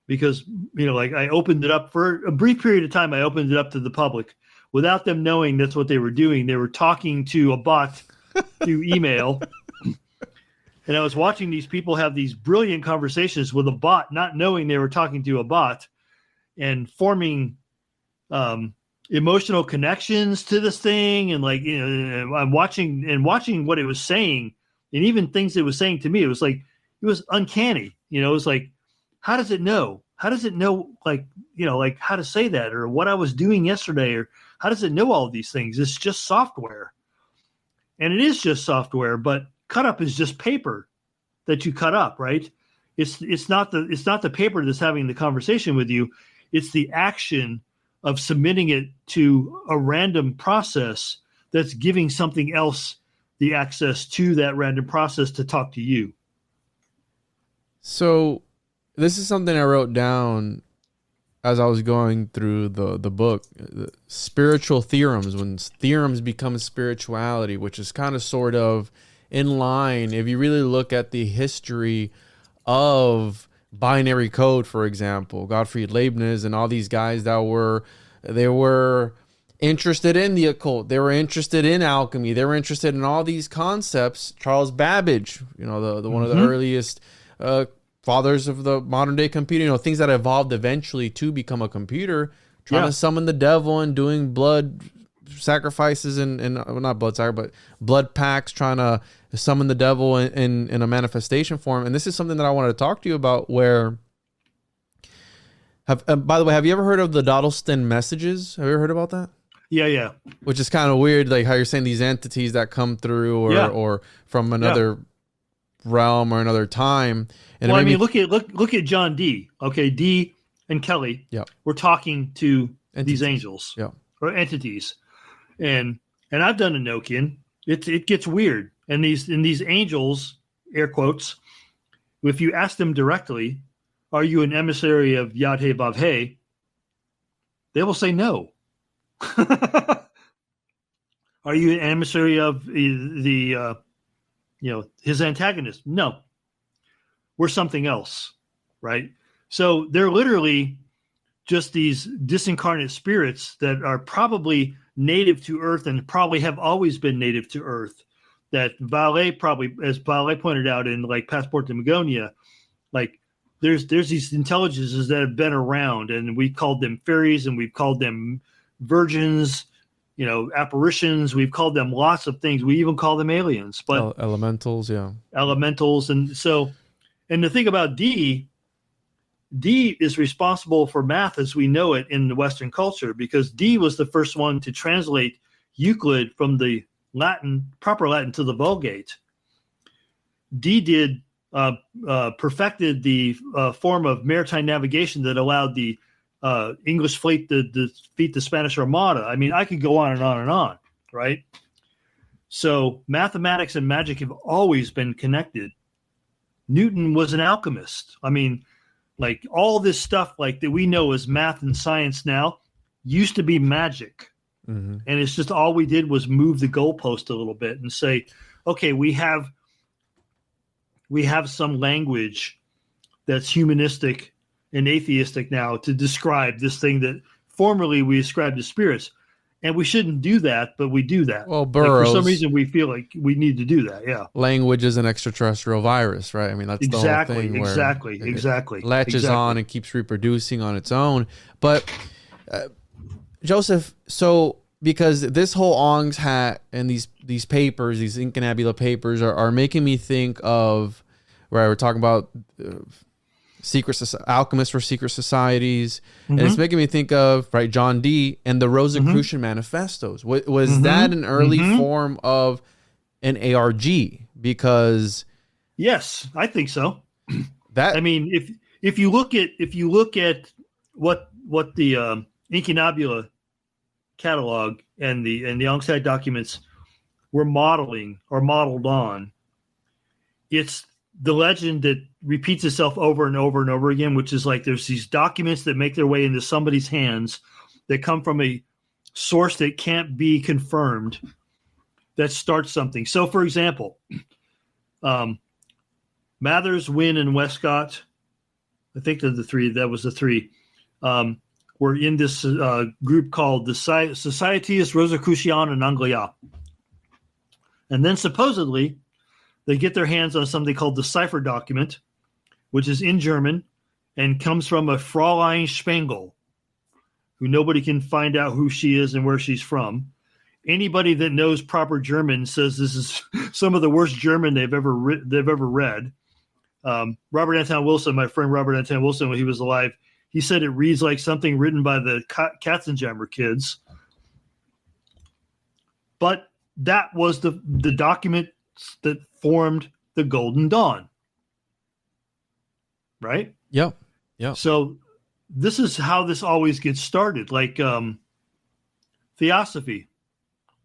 Because, I opened it up for a brief period of time. I opened it up to the public without them knowing that's what they were doing. They were talking to a bot through email. And I was watching these people have these brilliant conversations with a bot, not knowing they were talking to a bot, and forming emotional connections to this thing. And I'm watching what it was saying, and even things it was saying to me. It was uncanny. It was like, how does it know? How does it know, how to say that, or what I was doing yesterday, or how does it know all of these things? It's just software. And it is just software, but cut up is just paper that you cut up, right? It's not the paper that's having the conversation with you. It's the action of submitting it to a random process that's giving something else the access to that random process to talk to you. So this is something I wrote down as I was going through the book, spiritual theorems, when theorems become spirituality, which is kind of sort of in line. If you really look at the history of binary code, for example, Gottfried Leibniz and all these guys they were interested in the occult. They were interested in alchemy. They were interested in all these concepts. Charles Babbage, the one of the earliest fathers of the modern day computer, things that evolved eventually to become a computer, trying to summon the devil and doing blood sacrifices and not blood sacrifice, but blood pacts, trying to summon the devil in a manifestation form. And this is something that I wanted to talk to you about, where by the way, have you ever heard of the Dodleston messages? Have you ever heard about that? Yeah. Which is kind of weird, like how you're saying these entities that come through or from another realm or another time. And look at John Dee. Okay, Dee and Kelly. Yeah, we're talking to these angels. Yeah, or entities, and I've done Enochian. It gets weird, and these angels, air quotes, if you ask them directly, are you an emissary of Yad-Heh Vav-Heh? They will say no. Are you an emissary of the his antagonist? No. We're something else, right? So they're literally just these disincarnate spirits that are probably native to Earth and probably have always been native to Earth. That Valet probably, as Valet pointed out in Passport to Magonia, there's these intelligences that have been around, and we called them fairies, and we've called them virgins, apparitions. We've called them lots of things. We even call them aliens, but elementals, elementals. And the thing about D is responsible for math as we know it in the Western culture, because D was the first one to translate Euclid from the proper Latin to the Vulgate. D perfected the form of maritime navigation that allowed the English fleet to defeat the Spanish Armada. I mean, I could go on and on and on, right? So mathematics and magic have always been connected. Newton was an alchemist. I mean, all this stuff that we know as math and science now used to be magic. Mm-hmm. And it's just all we did was move the goalpost a little bit and say, okay, we have some language that's humanistic and atheistic now to describe this thing that formerly we ascribed to spirits. And we shouldn't do that, but we do that. Well, Burroughs, for some reason, we feel like we need to do that. Yeah. Language is an extraterrestrial virus, right? I mean, that's the whole thing. Exactly. It latches on and keeps reproducing on its own. But Joseph, so because this whole Ong's hat and these papers, these Incunabula papers, are making me think of, right? We're talking about alchemists for secret societies, and it's making me think of, right, John Dee and the Rosicrucian manifestos. Was that an early form of an ARG? Because yes, I think so. That, I mean, if you look at what the Incunabula catalog and the Ong's hat documents were modeling or modeled on, it's the legend that repeats itself over and over and over again, which is like there's these documents that make their way into somebody's hands that come from a source that can't be confirmed that starts something. So, for example, Mathers, Wynne, and Westcott, I think they're the three. That was the three. Were in this group called the Societas Rosicruciana Anglia. And then supposedly they get their hands on something called the cipher document, which is in German and comes from a Fräulein Spengel, who nobody can find out who she is and where she's from. Anybody that knows proper German says this is some of the worst German they've ever read. Robert Anton Wilson, my friend Robert Anton Wilson, when he was alive, he said it reads like something written by the Katzenjammer kids. But that was the document that formed the Golden Dawn. Right? Yep. So this is how this always gets started. Like Theosophy.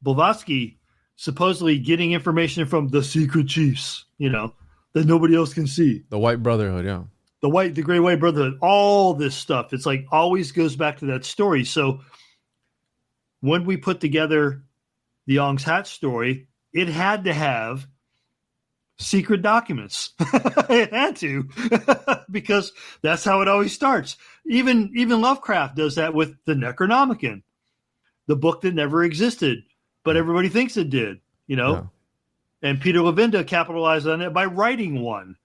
Blavatsky supposedly getting information from the secret chiefs, that nobody else can see. The White Brotherhood, yeah. The Great White Brotherhood, all this stuff. It's like always goes back to that story. So when we put together the Ong's Hat story, it had to have secret documents. It had to, because that's how it always starts. Even Lovecraft does that with the Necronomicon, the book that never existed, but everybody thinks it did, Yeah. And Peter Levinda capitalized on it by writing one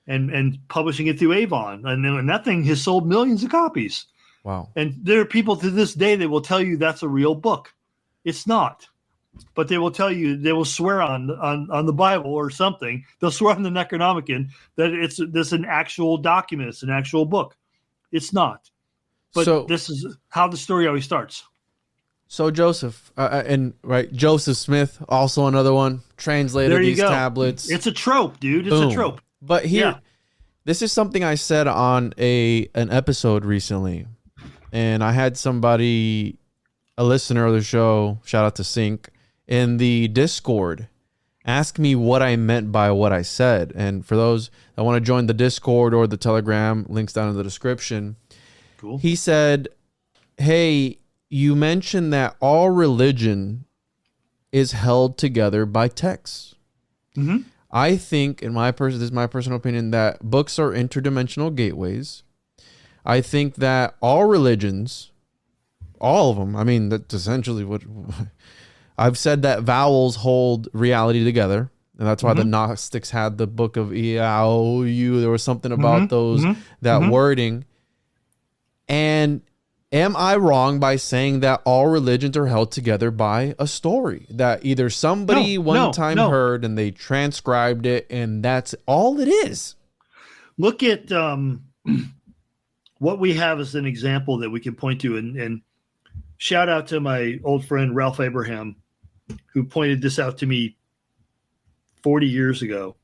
and publishing it through Avon. And that thing has sold millions of copies. Wow. And there are people to this day that will tell you that's a real book. It's not. But they will tell you, they will swear on the Bible or something. They'll swear on the Necronomicon that it's an actual document. It's an actual book. It's not. But this is how the story always starts. So Joseph, Joseph Smith, also another one, translated these tablets. It's a trope, dude. It's a trope. But here, this is something I said on an episode recently. And I had somebody, a listener of the show, shout out to Sync, in the Discord, ask me what I meant by what I said. And for those that want to join the Discord or the Telegram, links down in the description. Cool. He said, hey, you mentioned that all religion is held together by texts. Mm-hmm. I think, this is my personal opinion, that books are interdimensional gateways. I think that all religions, all of them, I mean, that's essentially what I've said, that vowels hold reality together. And that's why the Gnostics had the book of Eau. There was something about that wording. And am I wrong by saying that all religions are held together by a story that either somebody one time heard and they transcribed it, and that's all it is? Look at what we have as an example that we can point to, and shout out to my old friend Ralph Abraham, who pointed this out to me 40 years ago.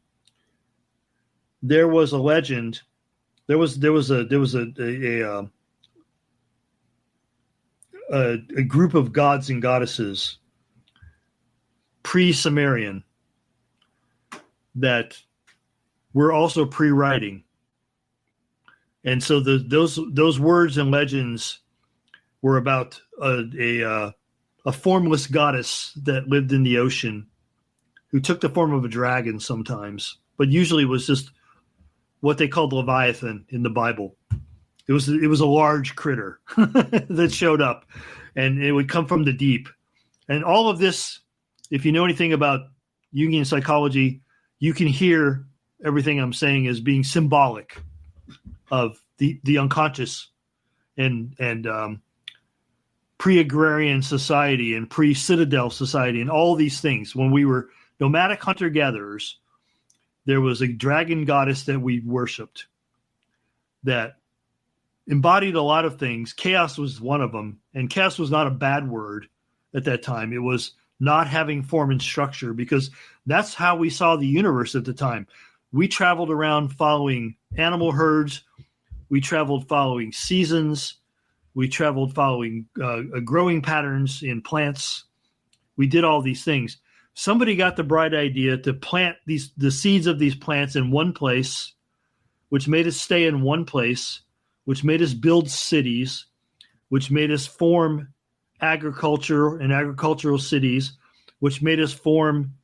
There was a legend. There was a group of gods and goddesses pre-Sumerian that were also pre-writing. And so those words and legends were about a formless goddess that lived in the ocean, who took the form of a dragon sometimes, but usually was just what they called Leviathan in the Bible. It was a large critter that showed up, and it would come from the deep. And all of this, if you know anything about Jungian psychology, you can hear everything I'm saying as being symbolic of the unconscious and pre-agrarian society and pre-citadel society and all these things. When we were nomadic hunter-gatherers, there was a dragon goddess that we worshipped that embodied a lot of things. Chaos was one of them, and chaos was not a bad word at that time. It was not having form and structure, because that's how we saw the universe at the time. We traveled around following animal herds. We traveled following seasons. We traveled following growing patterns in plants. We did all these things. Somebody got the bright idea to plant the seeds of these plants in one place, which made us stay in one place, which made us build cities, which made us form agriculture and agricultural cities, which made us form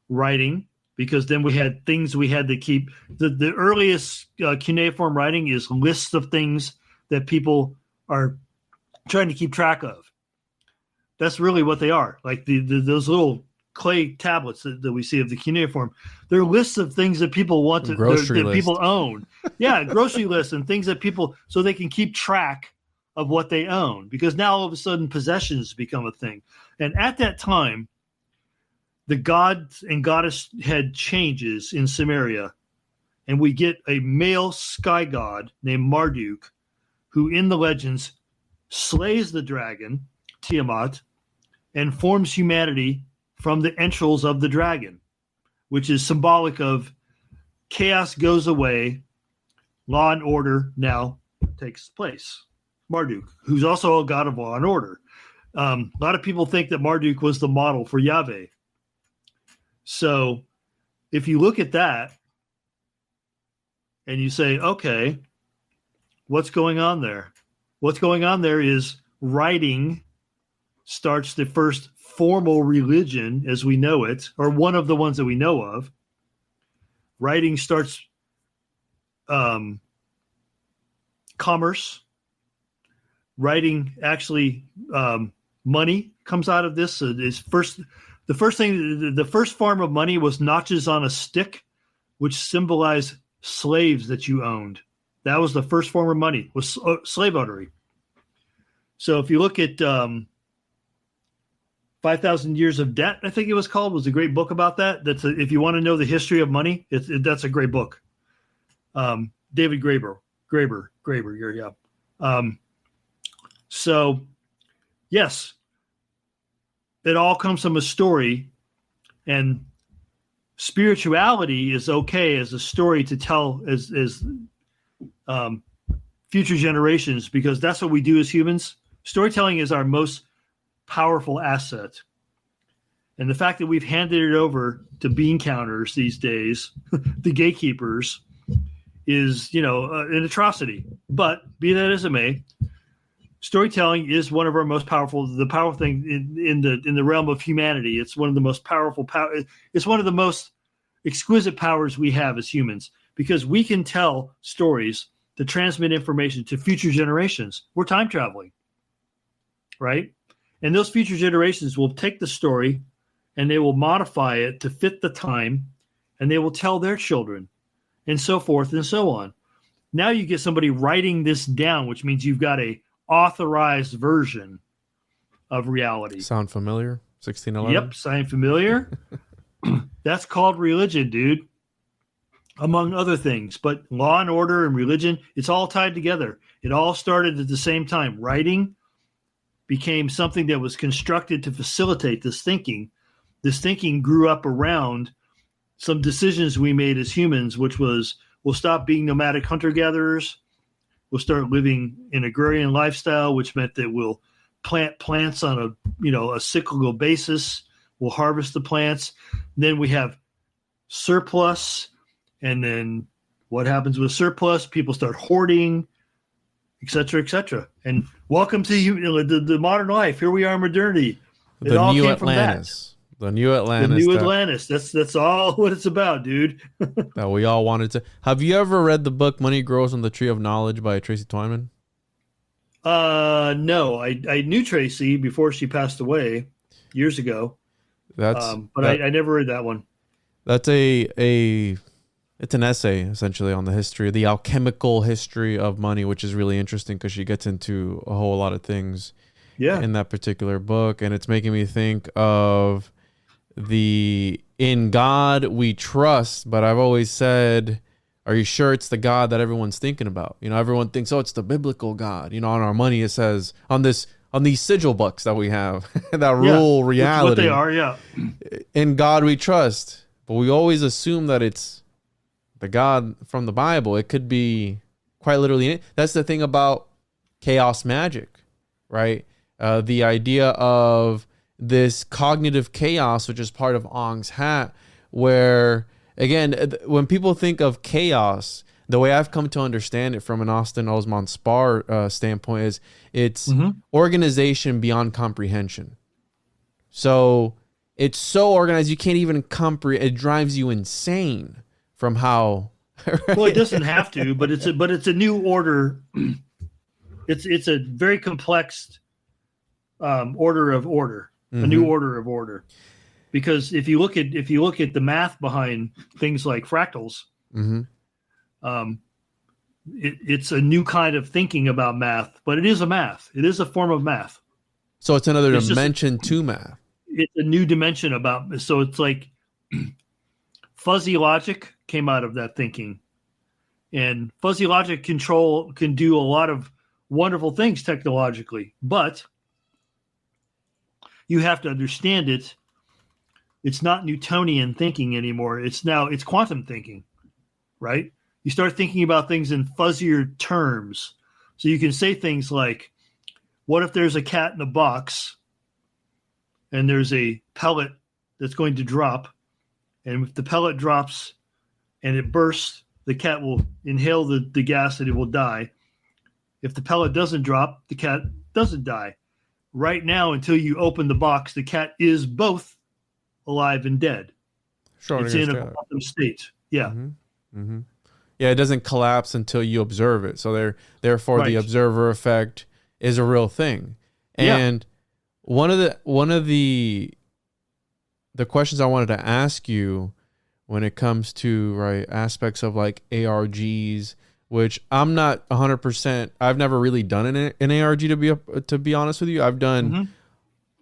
writing, because then we had things we had to keep. The earliest cuneiform writing is lists of things that people are trying to keep track of. That's really what they are. Like those little clay tablets that we see of the cuneiform. They're lists of things that people want to, that people own. Yeah, grocery lists and things that people, so they can keep track of what they own, because now all of a sudden possessions become a thing. And at that time, the god and goddess head changes in Sumeria, and we get a male sky god named Marduk, who in the legends slays the dragon, Tiamat, and forms humanity from the entrails of the dragon, which is symbolic of chaos goes away, law and order now takes place. Marduk, who's also a god of law and order. A lot of people think that Marduk was the model for Yahweh. So if you look at that and you say, okay, what's going on there? What's going on there is writing starts the first formal religion as we know it, or one of the ones that we know of. Writing starts commerce. Writing actually, money comes out of this. The first form of money was notches on a stick, which symbolized slaves that you owned. That was the first form of money, was slave ownery. So if you look at 5,000 Years of Debt, I think it was called, was a great book about that. If you want to know the history of money, that's a great book. David Graeber, yeah. So, yes, it all comes from a story, and spirituality is okay as a story to tell as future generations, because that's what we do as humans. Storytelling is our most powerful asset. And the fact that we've handed it over to bean counters these days, the gatekeepers, is, an atrocity. But be that as it may, storytelling is one of our most powerful thing in the realm of humanity. It's one of the most powerful it's one of the most exquisite powers we have as humans, because we can tell stories to transmit information to future generations. We're time traveling, right? And those future generations will take the story and they will modify it to fit the time, and they will tell their children, and so forth and so on. Now you get somebody writing this down, which means you've got a authorized version of reality. Sound familiar? 1611? Yep, sound familiar. That's called religion, dude, among other things. But law and order and religion, it's all tied together. It all started at the same time. Writing became something that was constructed to facilitate this thinking. This thinking grew up around some decisions we made as humans, which was, we'll stop being nomadic hunter-gatherers. We'll start living an agrarian lifestyle, which meant that we'll plant plants on a cyclical basis. We'll harvest the plants. Then we have surplus. And then what happens with surplus? People start hoarding, et cetera, et cetera. And welcome to the modern life. Here we are in modernity. The new Atlantis. The new The Atlantis. new Atlantis. That's all what it's about, dude. That we all wanted to. Have you ever read the book Money Grows on the Tree of Knowledge by Tracy Twyman? No. I knew Tracy before she passed away years ago. I never read that one. That's it's an essay essentially on the history, the alchemical history of money, which is really interesting because she gets into a whole lot of things in that particular book. And it's making me think of in God we trust, but I've always said, are you sure it's the God that everyone's thinking about? You know, everyone thinks, oh, it's the biblical God. You know, on our money, it says on these sigil books that we have that rule reality. What they are, yeah. In God we trust, but we always assume that it's the God from the Bible. It could be quite literally. That's the thing about chaos magic, right? The idea of this cognitive chaos, which is part of Ong's hat, where, again, when people think of chaos, the way I've come to understand it from an Austin Osman Spar standpoint is it's organization beyond comprehension. So it's so organized you can't even comprehend. It drives you insane from how. Right? Well, it doesn't have to, but it's a new order. It's a very complex order of order, a new order of order. Because if you look at the math behind things like fractals, it's a new kind of thinking about math, but it is a math. It is a form of math. So it's another dimension to math. It's a new dimension about. So it's like fuzzy logic came out of that thinking, and fuzzy logic can do a lot of wonderful things technologically, but you have to understand it. It's not Newtonian thinking anymore. It's quantum thinking, right? You start thinking about things in fuzzier terms. So you can say things like, what if there's a cat in a box and there's a pellet that's going to drop, and if the pellet drops and it bursts, the cat will inhale the gas and it will die. If the pellet doesn't drop, the cat doesn't die. Right now, until you open the box, the cat is both alive and dead. Sure, it's in a quantum state. Yeah. Yeah, it doesn't collapse until you observe it. So therefore, the observer effect is a real thing. And one of the questions I wanted to ask you when it comes to aspects of like ARGs, which I'm not 100%. I've never really done an ARG to be honest with you. I've done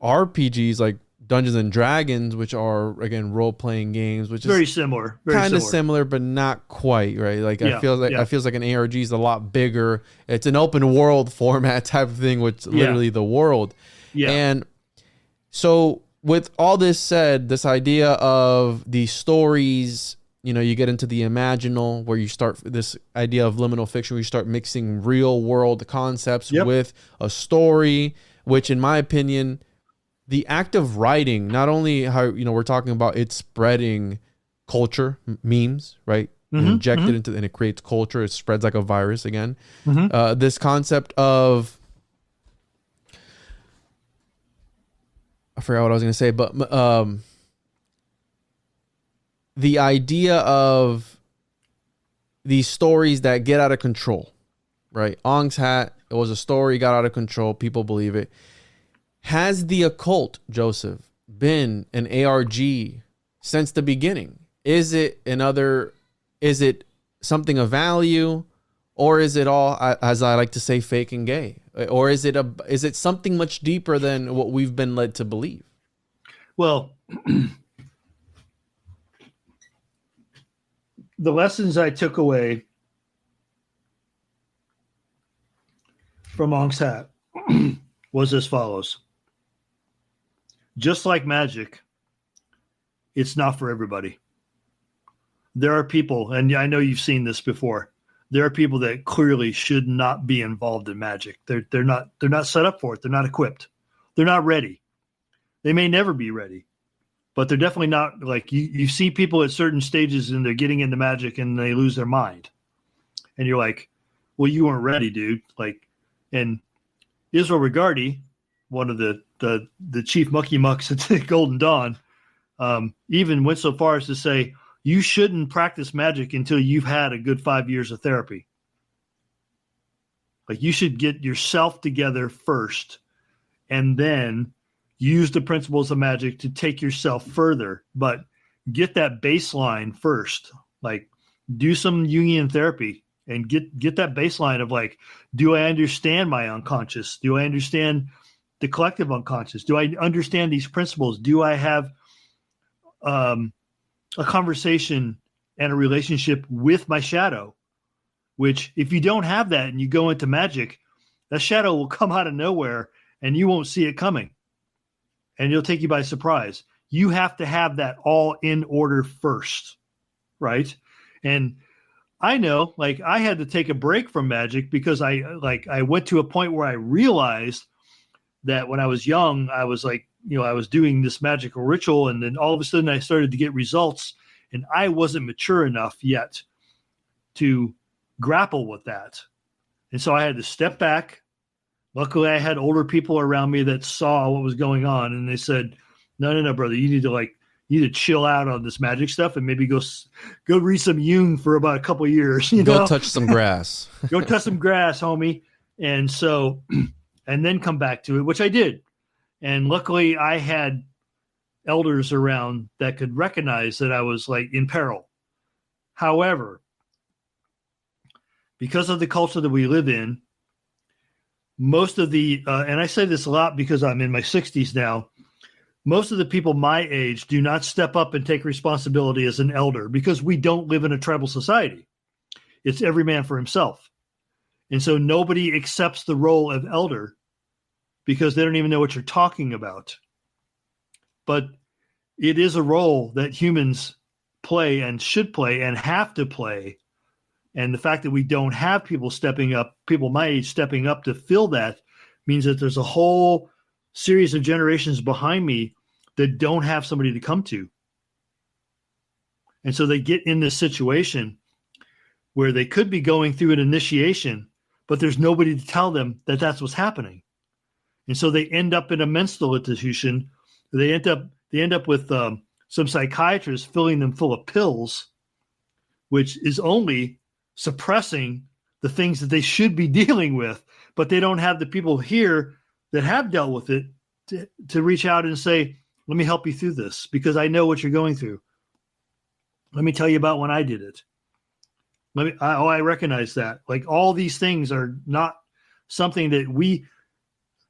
RPGs like Dungeons and Dragons, which are again role playing games, which very is similar, kind of similar, but not quite right. Like I feel like an ARG is a lot bigger. It's an open world format type of thing, which literally the world. Yeah. And so with all this said, this idea of the stories, you know, you get into the imaginal, where you start this idea of liminal fiction, where you start mixing real world concepts with a story, which in my opinion, the act of writing, not only how, you know, we're talking about it spreading culture, memes, right? Injected into, and it creates culture. It spreads like a virus again. This concept of, I forgot what I was going to say, but the idea of these stories that get out of control, right? Ong's hat, it was a story, got out of control. People believe it. Has the occult, Joseph, been an ARG since the beginning? Is it something of value, or is it all, as I like to say, fake and gay? Or is it something much deeper than what we've been led to believe? Well, the lessons I took away from Ong's hat was as follows. Just like magic, it's not for everybody. There are people, and I know you've seen this before, there are people that clearly should not be involved in magic. They're not set up for it. They're not equipped. They're not ready. They may never be ready, but they're definitely not, like you see people at certain stages and they're getting into magic and they lose their mind. And you're like, well, you weren't ready, dude. Like, and Israel Regardi, one of the chief mucky mucks at Golden Dawn, even went so far as to say, you shouldn't practice magic until you've had a good 5 years of therapy. Like, you should get yourself together first and then use the principles of magic to take yourself further. But get that baseline first. Like, do some Jungian therapy and get that baseline of like, do I understand my unconscious? Do I understand the collective unconscious? Do I understand these principles? Do I have a conversation and a relationship with my shadow? Which, if you don't have that and you go into magic, that shadow will come out of nowhere and you won't see it coming. And it'll take you by surprise. You have to have that all in order first, right? And I know, like, I had to take a break from magic because I went to a point where I realized that when I was young, I was like, I was doing this magical ritual, and then all of a sudden I started to get results, and I wasn't mature enough yet to grapple with that. And so I had to step back. Luckily, I had older people around me that saw what was going on, and they said, no, brother, you need to chill out on this magic stuff and maybe go read some Jung for about a couple of years. Go touch some grass. Go touch some grass, homie. And so, and then come back to it, which I did. And luckily, I had elders around that could recognize that I was like in peril. However, because of the culture that we live in, most of the, and I say this a lot because I'm in my 60s now, most of the people my age do not step up and take responsibility as an elder because we don't live in a tribal society. It's every man for himself. And so nobody accepts the role of elder because they don't even know what you're talking about. But it is a role that humans play and should play and have to play. And the fact that we don't have people stepping up, people my age stepping up to fill that, means that there's a whole series of generations behind me that don't have somebody to come to. And so they get in this situation where they could be going through an initiation, but there's nobody to tell them that that's what's happening. And so they end up in a mental institution. They end up with some psychiatrists filling them full of pills, which is only suppressing the things that they should be dealing with, but they don't have the people here that have dealt with it to reach out and say, let me help you through this because I know what you're going through. Let me tell you about when I did it. I recognize that. Like, all these things are not something that we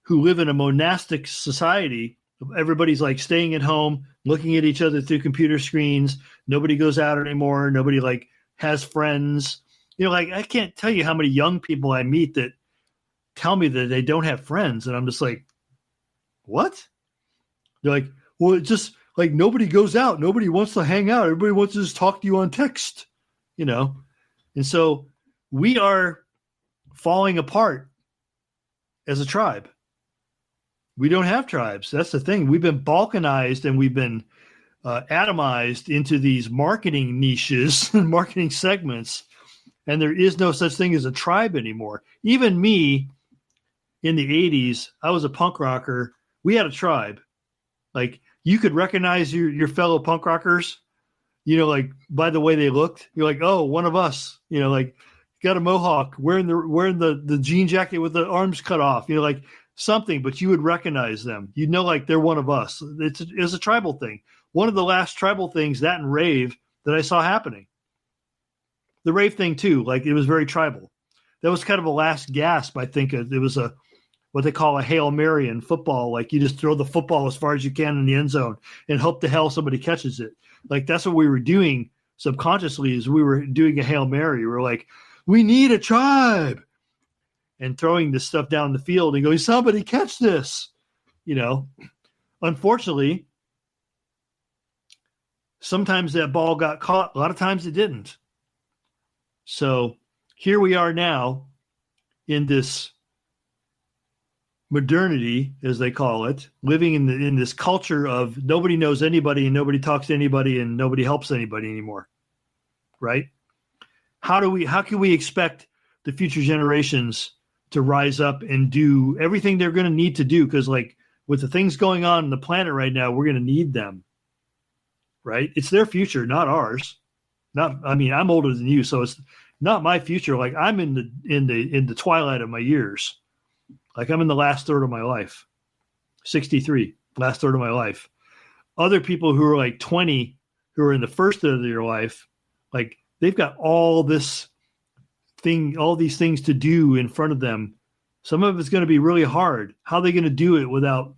who live in a monastic society, everybody's like staying at home, looking at each other through computer screens. Nobody goes out anymore. Nobody like has friends. Like, I can't tell you how many young people I meet that tell me that they don't have friends. And I'm just like, what? They're like, well, it's just like nobody goes out. Nobody wants to hang out. Everybody wants to just talk to you on text, And so we are falling apart as a tribe. We don't have tribes. That's the thing. We've been balkanized and we've been atomized into these marketing niches and marketing segments. And there is no such thing as a tribe anymore. Even me in the 80s, I was a punk rocker. We had a tribe. Like, you could recognize your fellow punk rockers, like by the way they looked. You're like, oh, one of us, like got a mohawk, wearing the jean jacket with the arms cut off, like something, but you would recognize them. You'd know, like, they're one of us. It's a tribal thing. One of the last tribal things, that and rave, that I saw happening. The rave thing too, like, it was very tribal. That was kind of a last gasp, I think. It was what they call a Hail Mary in football. Like, you just throw the football as far as you can in the end zone and hope to hell somebody catches it. Like, that's what we were doing subconsciously, is we were doing a Hail Mary. We were like, we need a tribe, and throwing this stuff down the field and going, somebody catch this. Unfortunately, sometimes that ball got caught. A lot of times it didn't. So here we are now in this modernity, as they call it, living in this culture of nobody knows anybody and nobody talks to anybody and nobody helps anybody anymore, right? How can we expect the future generations to rise up and do everything they're going to need to do? Because, like, with the things going on the planet right now, we're going to need them. right? It's their future, not ours. I'm older than you, so it's not my future. Like I'm in the twilight of my years. Like I'm in the last third of my life. 63, last third of my life. Other people who are like 20, who are in the first third of their life, like they've got all these things to do in front of them. Some of it's going to be really hard. How are they going to do it without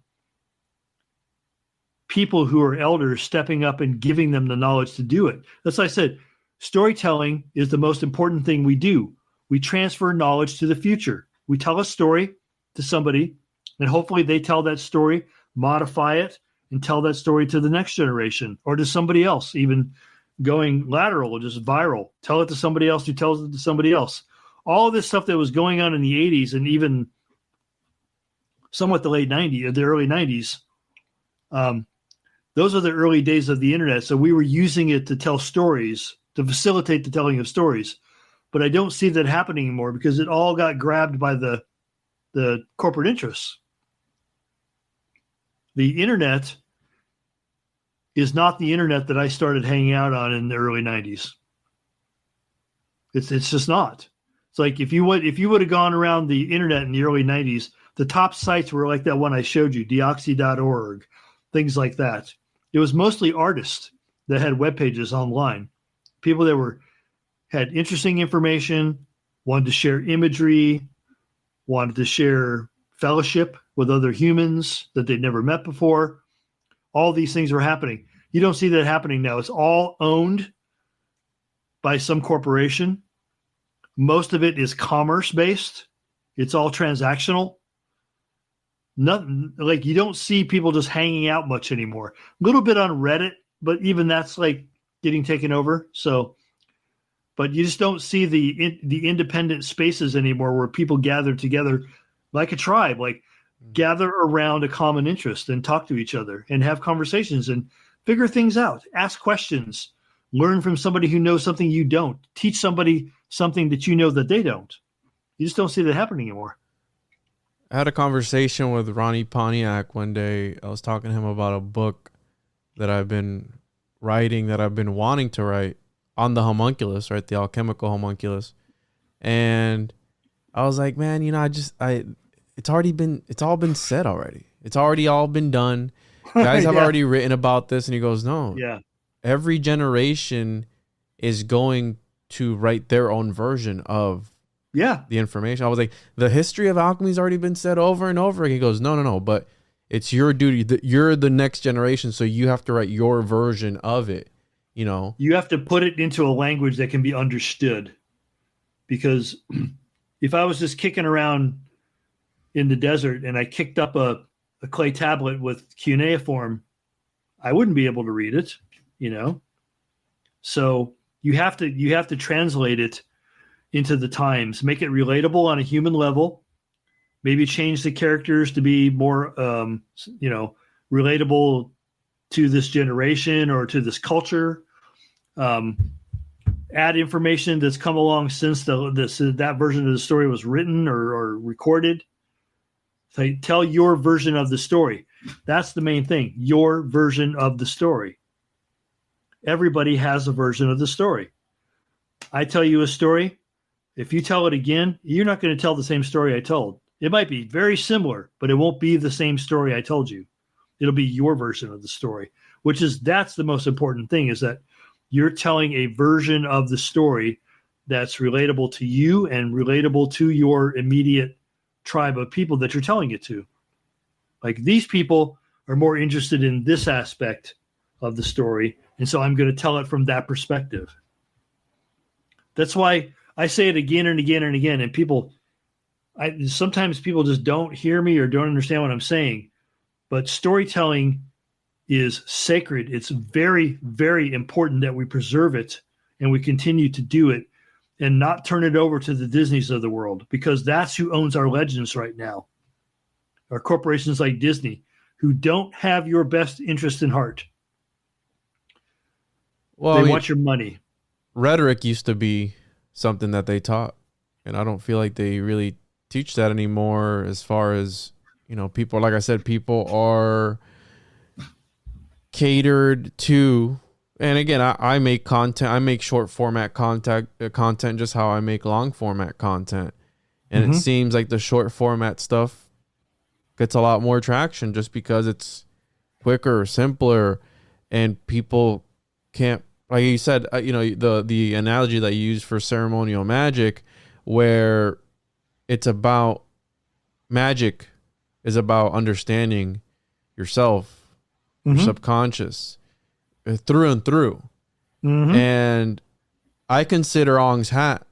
people who are elders stepping up and giving them the knowledge to do it? That's why I said storytelling is the most important thing we do. We transfer knowledge to the future. We tell a story to somebody, and hopefully they tell that story, modify it, and tell that story to the next generation or to somebody else, even going lateral or just viral. Tell it to somebody else who tells it to somebody else. All of this stuff that was going on in the 80s and even somewhat the late 90s, or the early 90s, those are the early days of the internet. So we were using it to tell stories, to facilitate the telling of stories. But I don't see that happening anymore because it all got grabbed by the corporate interests. The internet is not the internet that I started hanging out on in the early 90s. It's just not. It's like if you would have gone around the internet in the early 90s, the top sites were like that one I showed you, deoxy.org, things like that. It was mostly artists that had web pages online. People that had interesting information, wanted to share imagery, wanted to share fellowship with other humans that they'd never met before. All these things were happening. You don't see that happening now. It's all owned by some corporation. Most of it is commerce-based. It's all transactional. Nothing like you don't see people just hanging out much anymore. A little bit on Reddit, but even that's like getting taken over. So, but you just don't see the independent spaces anymore where people gather together like a tribe, like gather around a common interest and talk to each other and have conversations and figure things out, ask questions, learn from somebody who knows something you don't, teach somebody something that you know that they don't. You just don't see that happening anymore. I had a conversation with Ronnie Pontiac one day. I was talking to him about a book that I've been writing, that I've been wanting to write on the homunculus, right? The alchemical homunculus. And I was like, man, it's all been said already. It's already all been done. Guys have already written about this. And he goes, no, every generation is going to write their own version of the information. I was like, the history of alchemy's already been said over and over. He goes, no, but it's your duty. You're the next generation, so you have to write your version of it. You know, you have to put it into a language that can be understood. Because if I was just kicking around in the desert and I kicked up a clay tablet with cuneiform, I wouldn't be able to read it, you know? So you have to translate it into the times, make it relatable on a human level, maybe change the characters to be more, relatable to this generation or to this culture. Add information that's come along since that version of the story was written or recorded. So tell your version of the story. That's the main thing. Your version of the story. Everybody has a version of the story. I tell you a story. If you tell it again, you're not going to tell the same story I told. It might be very similar, but it won't be the same story I told you. It'll be your version of the story, that's the most important thing, is that you're telling a version of the story that's relatable to you and relatable to your immediate tribe of people that you're telling it to. Like, these people are more interested in this aspect of the story, and so I'm going to tell it from that perspective. That's why I say it again and again and again, and sometimes people just don't hear me or don't understand what I'm saying, but storytelling is sacred. It's very, very important that we preserve it and we continue to do it and not turn it over to the Disneys of the world, because that's who owns our legends right now. Our corporations like Disney, who don't have your best interest in heart. Well, they want your money. Rhetoric used to be something that they taught, and I don't feel like they really teach that anymore. As far as, people, like I said, people are catered to And again, I make content. I make short format content just how I make long format content. And it seems like the short format stuff gets a lot more traction just because it's quicker, simpler, and people can't, like you said, the analogy that you use for ceremonial magic, where it's about magic is about understanding yourself, your subconscious, through and through. And I consider Ong's hat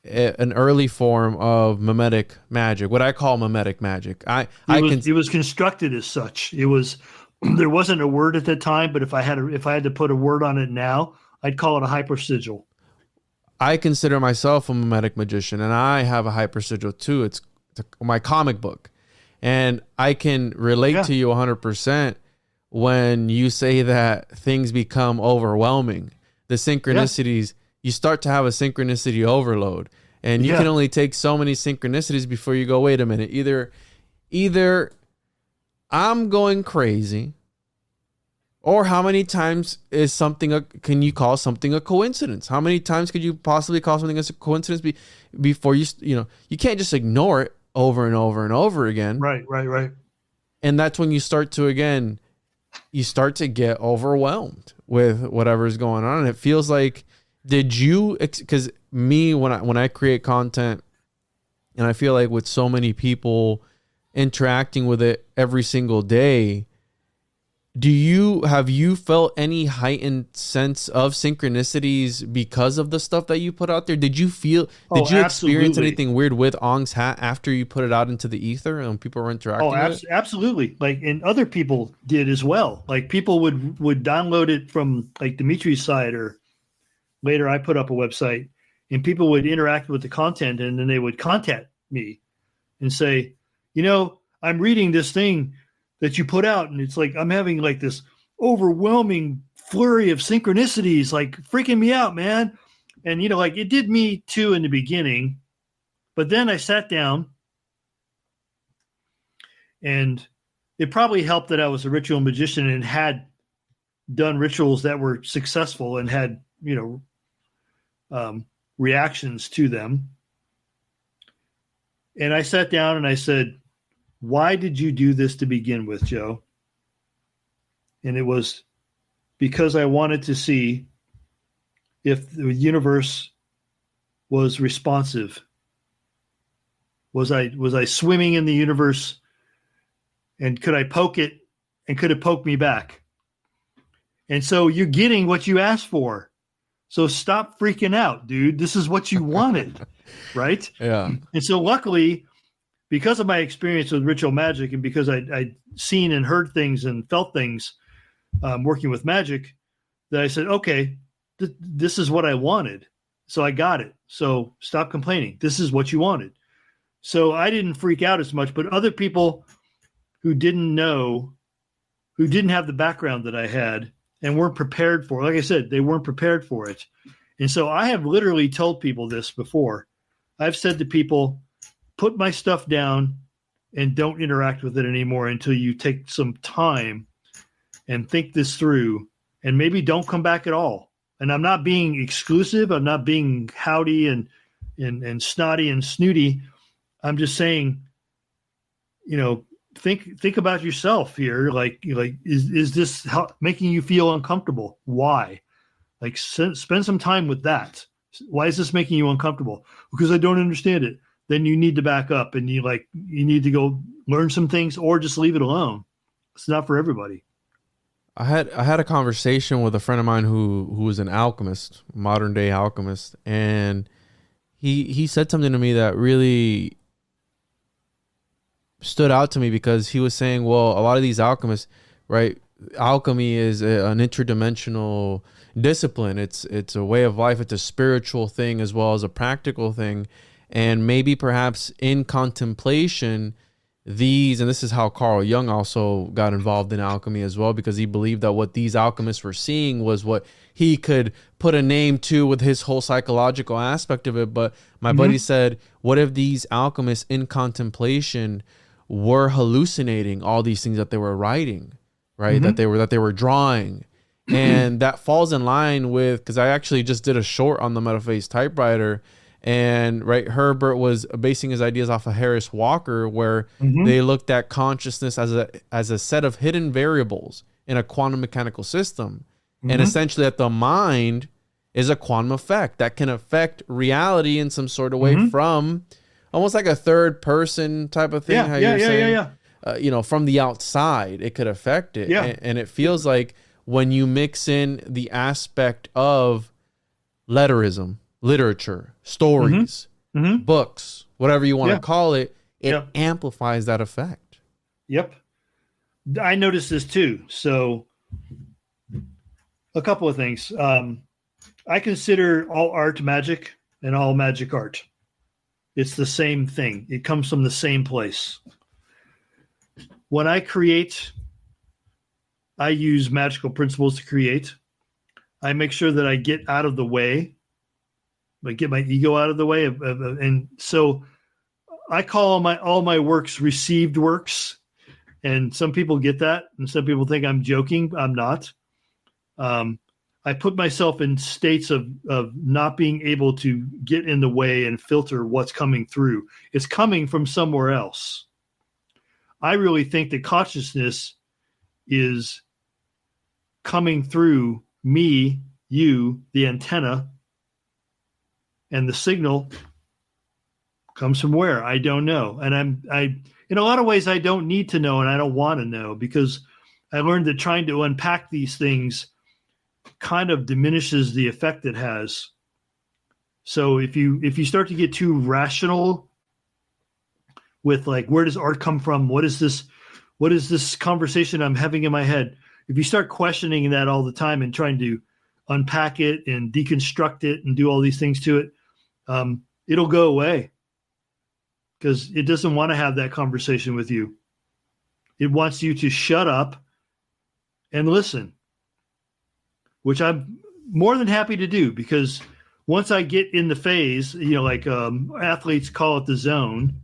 an early form of mimetic magic, what I call mimetic magic. It was constructed as such. It was, there wasn't a word at that time, but if I had to put a word on it now, I'd call it a hypersigil. I consider myself a mimetic magician, and I have a hypersigil too. It's my comic book, and I can relate to you 100% when you say that things become overwhelming. The synchronicities, you start to have a synchronicity overload, and you can only take so many synchronicities before you go, wait a minute, either I'm going crazy, or how many times is can you call something a coincidence? How many times could you possibly call something as a coincidence before you can't just ignore it over and over and over again. Right. And that's when you start to get overwhelmed with whatever's going on. And it feels like, because me, when I create content, and I feel like with so many people interacting with it every single day, have you felt any heightened sense of synchronicities because of the stuff that you put out there? Did you experience anything weird with Ong's hat after you put it out into the ether and people were interacting with it? Absolutely. Like, and other people did as well. Like, people would download it from like Dimitri's site, or later I put up a website, and people would interact with the content, and then they would contact me and say, I'm reading this thing that you put out, and it's like I'm having like this overwhelming flurry of synchronicities, like freaking me out, man. And like it did me too in the beginning, but then I sat down, and it probably helped that I was a ritual magician and had done rituals that were successful and had reactions to them. And I sat down and I said, why did you do this to begin with, Joe? And it was because I wanted to see if the universe was responsive. Was I swimming in the universe, and could I poke it, and could it poke me back? And so you're getting what you asked for. So stop freaking out, dude. This is what you wanted, right? Yeah. And so luckily, because of my experience with ritual magic, and because I'd seen and heard things and felt things working with magic, that I said, okay, this is what I wanted. So I got it. So stop complaining. This is what you wanted. So I didn't freak out as much, but other people who didn't know, who didn't have the background that I had and weren't prepared for it, like I said, they weren't prepared for it. And so I have literally told people this before. I've said to people, put my stuff down and don't interact with it anymore until you take some time and think this through, and maybe don't come back at all. And I'm not being exclusive. I'm not being howdy and snotty and snooty. I'm just saying, think about yourself here. Like, is this making you feel uncomfortable? Why? Like, spend some time with that. Why is this making you uncomfortable? Because I don't understand it. Then you need to back up, and you need to go learn some things, or just leave it alone. It's not for everybody. I had a conversation with a friend of mine who was an alchemist, modern day alchemist, and he said something to me that really stood out to me, because he was saying, well, a lot of these alchemists, right? Alchemy is an interdimensional discipline. It's a way of life. It's a spiritual thing as well as a practical thing. And maybe perhaps in contemplation, and this is how Carl Jung also got involved in alchemy as well, because he believed that what these alchemists were seeing was what he could put a name to with his whole psychological aspect of it. But my buddy said, what if these alchemists in contemplation were hallucinating all these things that they were writing, right? That they were drawing. And that falls in line with, because I actually just did a short on the Metaphase typewriter, and right, Herbert was basing his ideas off of Harris Walker, where they looked at consciousness as a set of hidden variables in a quantum mechanical system, and essentially that the mind is a quantum effect that can affect reality in some sort of way from almost like a third person type of thing. From the outside, it could affect it. And it feels like when you mix in the aspect of letterism, literature, stories, books, whatever you want to call it, it amplifies that effect. Yep. I noticed this too. So a couple of things. I consider all art magic and all magic art. It's the same thing. It comes from the same place. When I create, I use magical principles to create. I make sure that I get out of the way, like get my ego out of the way. And so I call all my works received works. And some people get that. And some people think I'm joking. I'm not. I put myself in states of not being able to get in the way and filter what's coming through. It's coming from somewhere else. I really think that consciousness is coming through me, you, the antenna, and the signal comes from where? I don't know. And in a lot of ways, I don't need to know, and I don't want to know, because I learned that trying to unpack these things kind of diminishes the effect it has. So if you start to get too rational with like, where does art come from? What is this conversation I'm having in my head? If you start questioning that all the time and trying to unpack it and deconstruct it and do all these things to it, it'll go away, because it doesn't want to have that conversation with you. It wants you to shut up and listen, which I'm more than happy to do, because once I get in the phase, like athletes call it the zone.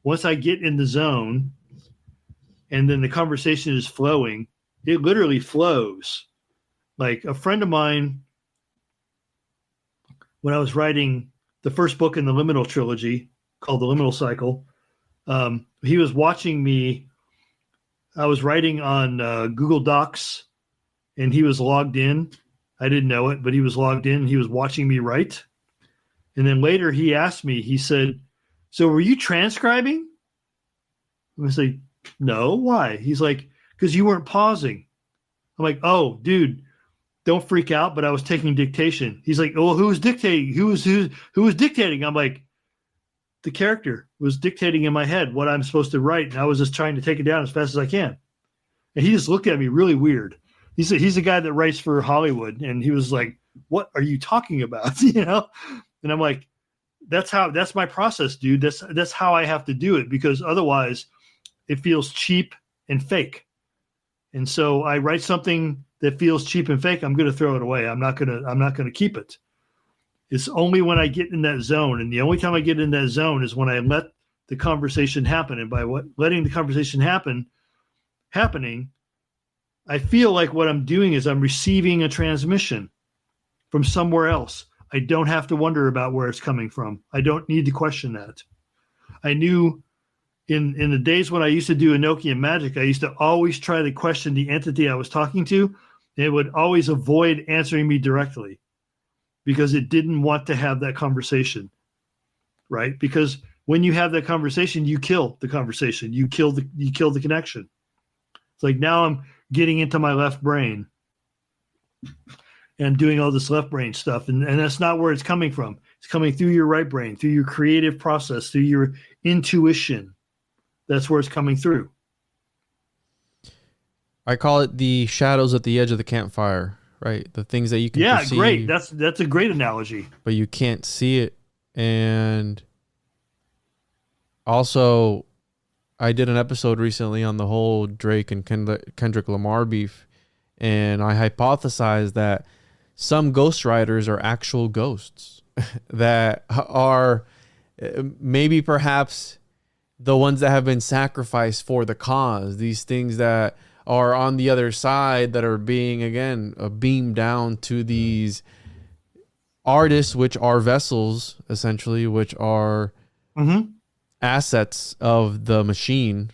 Once I get in the zone and then the conversation is flowing, it literally flows. Like a friend of mine, when I was writing the first book in the Liminal trilogy called The Liminal Cycle, he was watching me. I was writing on Google Docs, and he was logged in. I didn't know it, but he was logged in and he was watching me write. And then later he asked me, he said, "So were you transcribing?" I was like, "No, why?" He's like, "Because you weren't pausing." I'm like, "Oh, dude, don't freak out, but I was taking dictation." He's like, "Oh, who was dictating? Who was dictating?" I'm like, "The character was dictating in my head what I'm supposed to write, and I was just trying to take it down as fast as I can." And he just looked at me really weird. He's a guy that writes for Hollywood, and he was like, "What are you talking about?" And I'm like, that's my process, dude. That's how I have to do it, because otherwise it feels cheap and fake. And so I write something that feels cheap and fake, I'm going to throw it away. I'm not going to keep it. It's only when I get in that zone, and the only time I get in that zone is when I let the conversation happen. And by letting the conversation happening, I feel like what I'm doing is I'm receiving a transmission from somewhere else. I don't have to wonder about where it's coming from. I don't need to question that. I knew in the days when I used to do Enochian magic, I used to always try to question the entity I was talking to, and it would always avoid answering me directly because it didn't want to have that conversation, right? Because when you have that conversation, you kill the conversation. You kill the connection. It's like, now I'm getting into my left brain and doing all this left brain stuff. And that's not where it's coming from. It's coming through your right brain, through your creative process, through your intuition. That's where it's coming through. I call it the shadows at the edge of the campfire, right? The things that you can perceive. Yeah, great. That's a great analogy. But you can't see it. And also, I did an episode recently on the whole Drake and Kendrick Lamar beef, and I hypothesized that some ghostwriters are actual ghosts that are maybe perhaps the ones that have been sacrificed for the cause, these things that are on the other side that are being, again, beamed down to these artists, which are vessels, essentially, which are assets of the machine.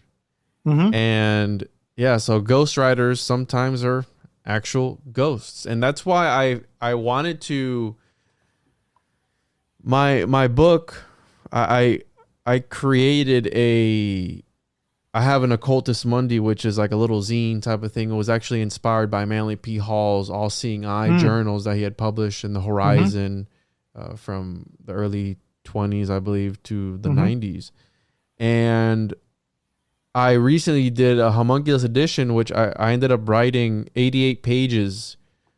And yeah, so ghostwriters sometimes are actual ghosts. And that's why I wanted to, my book, I created I have an Occultus Mundi, which is like a little zine type of thing. It was actually inspired by Manly P. Hall's All Seeing Eye journals that he had published in the Horizon from the early 20s, I believe, to the 90s. And I recently did a Homunculus edition, which I ended up writing 88 pages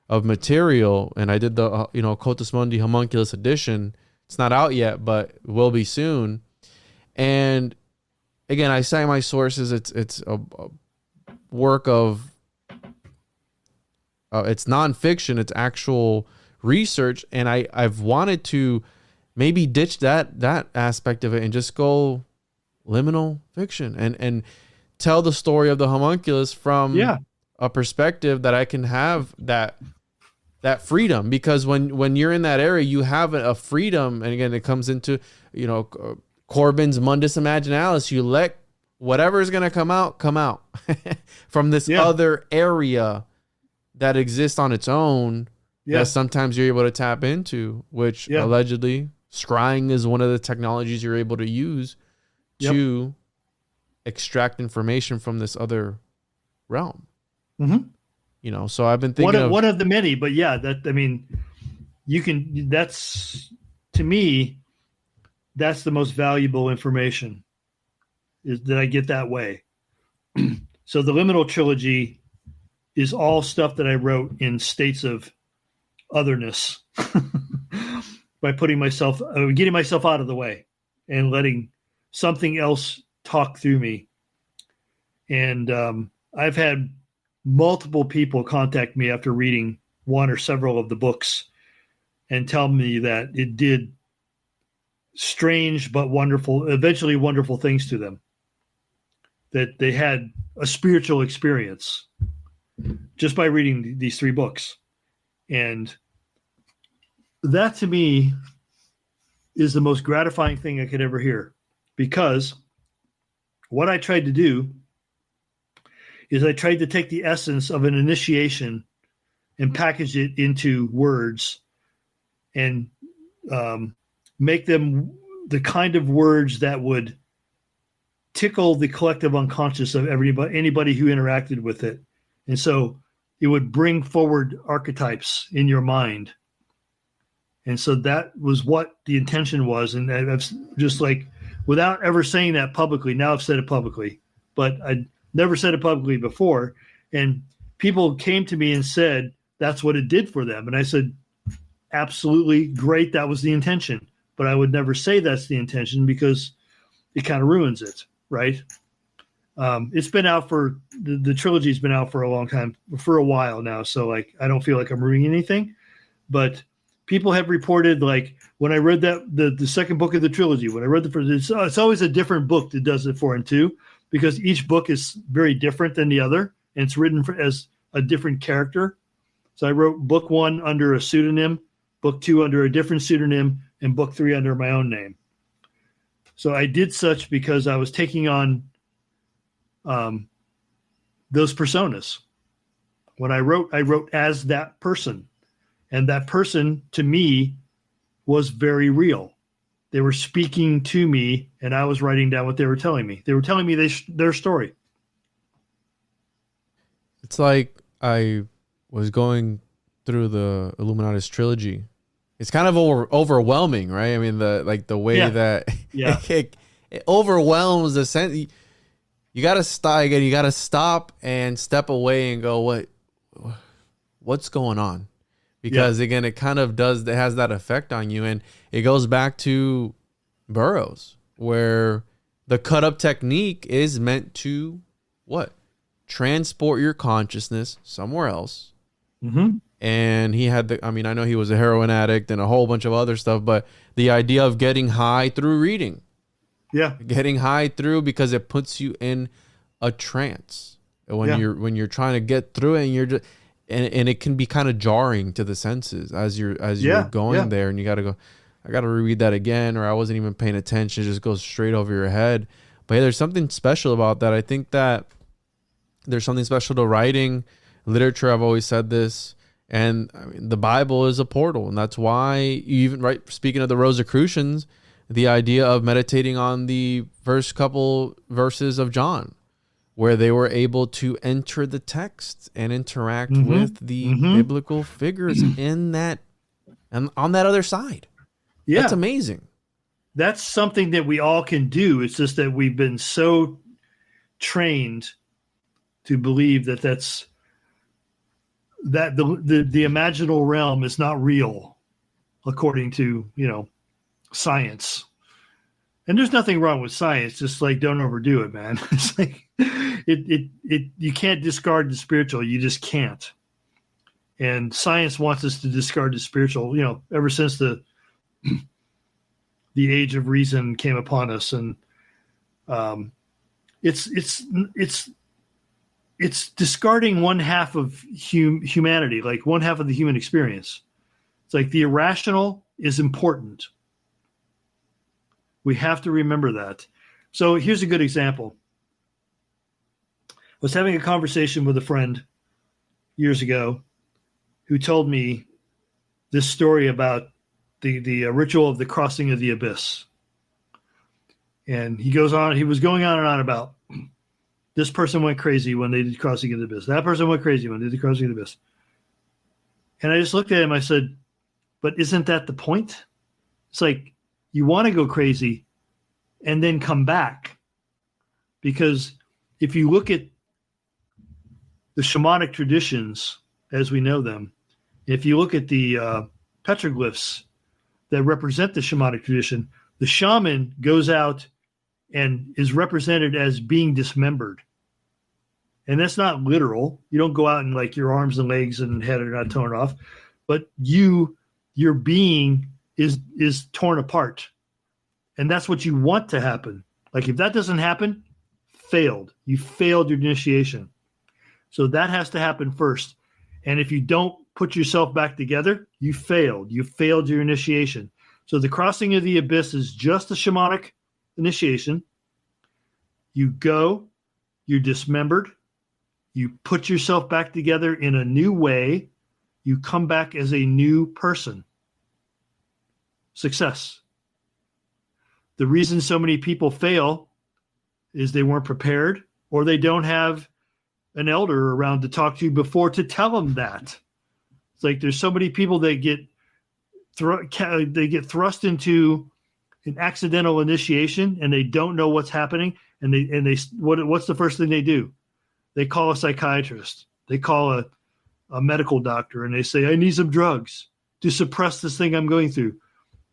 of material, and I did the Occultus Mundi Homunculus edition. It's not out yet, but will be soon. And again, I cite my sources. It's a work of it's nonfiction. It's actual research, and I've wanted to maybe ditch that aspect of it and just go liminal fiction and tell the story of the homunculus from a perspective that I can have that freedom, because when you're in that area, you have a freedom. And again, it comes into, Corbin's Mundus Imaginalis. You let whatever is going to come out from this other area that exists on its own. That sometimes you're able to tap into, which allegedly scrying is one of the technologies you're able to use to extract information from this other realm. So I've been thinking one of the many, but that's, to me, that's the most valuable information, is that I get that way. So the Liminal trilogy is all stuff that I wrote in states of otherness by getting myself out of the way and letting something else talk through me. And I've had multiple people contact me after reading one or several of the books and tell me that it did strange but eventually wonderful things to them, that they had a spiritual experience just by reading these 3 books. And that, to me, is the most gratifying thing I could ever hear, because what I tried to do is I tried to take the essence of an initiation and package it into words and make them the kind of words that would tickle the collective unconscious of anybody who interacted with it. And so it would bring forward archetypes in your mind. And so that was what the intention was. And I've just, like, without ever saying that publicly, now I've said it publicly, but I never said it publicly before. And people came to me and said that's what it did for them. And I said, absolutely great. That was the intention. But I would never say that's the intention, because it kind of ruins it. Right. It's been out the trilogy's been out for a long time, for a while now. So, like, I don't feel like I'm ruining anything, but people have reported, like, when I read the second book of the trilogy, when I read the first, it's always a different book that does it 4 and 2, because each book is very different than the other, and it's written as a different character. So I wrote book 1 under a pseudonym, book 2 under a different pseudonym, and book 3 under my own name. So I did such because I was taking on those personas. When I wrote as that person. And that person, to me, was very real. They were speaking to me, and I was writing down what they were telling me. They were telling me their story. It's like I was going through the Illuminatus trilogy. It's kind of overwhelming, right? I mean, the way that it overwhelms the sense. You got to stop again. You got to stop and step away and go, what's going on? Because again, it kind of it has that effect on you. And it goes back to Burroughs, where the cut up technique is meant to transport your consciousness somewhere else. And he had I know he was a heroin addict and a whole bunch of other stuff, but the idea of getting high through reading. Getting high through, because it puts you in a trance. when you're trying to get through it, and you're just and it can be kind of jarring to the senses as you're going there, and you got to go, I got to reread that again, or I wasn't even paying attention. It just goes straight over your head. But yeah, there's something special about that. I think that there's something special to writing, literature. I've always said this. And I mean, the Bible is a portal. And that's why, even right, speaking of the Rosicrucians, the idea of meditating on the first couple verses of John, where they were able to enter the text and interact with the biblical figures in that and on that other side. Yeah. That's amazing. That's something that we all can do. It's just that we've been so trained to believe that the imaginal realm is not real according to, science. And there's nothing wrong with science, just like don't overdo it, man. It's like you can't discard the spiritual, you just can't. And science wants us to discard the spiritual, ever since the age of reason came upon us. And it's discarding one half of humanity, like one half of the human experience. It's like the irrational is important. We have to remember that. So here's a good example. I was having a conversation with a friend years ago who told me this story about the ritual of the crossing of the abyss. And he was going on and on about this person went crazy when they did crossing of the abyss. That person went crazy when they did crossing of the abyss. And I just looked at him. I said, but isn't that the point? It's like you want to go crazy and then come back. Because if you look at the shamanic traditions as we know them, if you look at the petroglyphs that represent the shamanic tradition, the shaman goes out and is represented as being dismembered. And that's not literal. You don't go out and like your arms and legs and head are not torn off, but your being is torn apart. And that's what you want to happen. Like if that doesn't happen, you failed your initiation. So that has to happen first. And if you don't put yourself back together, you failed your initiation. So the crossing of the abyss is just a shamanic initiation. You go, you're dismembered, you put yourself back together in a new way, you come back as a new person. Success. The reason so many people fail is they weren't prepared, or they don't have an elder around to talk to before to tell them that. It's like there's so many people that get thrust into an accidental initiation and they don't know what's happening. And what's the first thing they do? They call a psychiatrist. They call a medical doctor and they say, I need some drugs to suppress this thing I'm going through.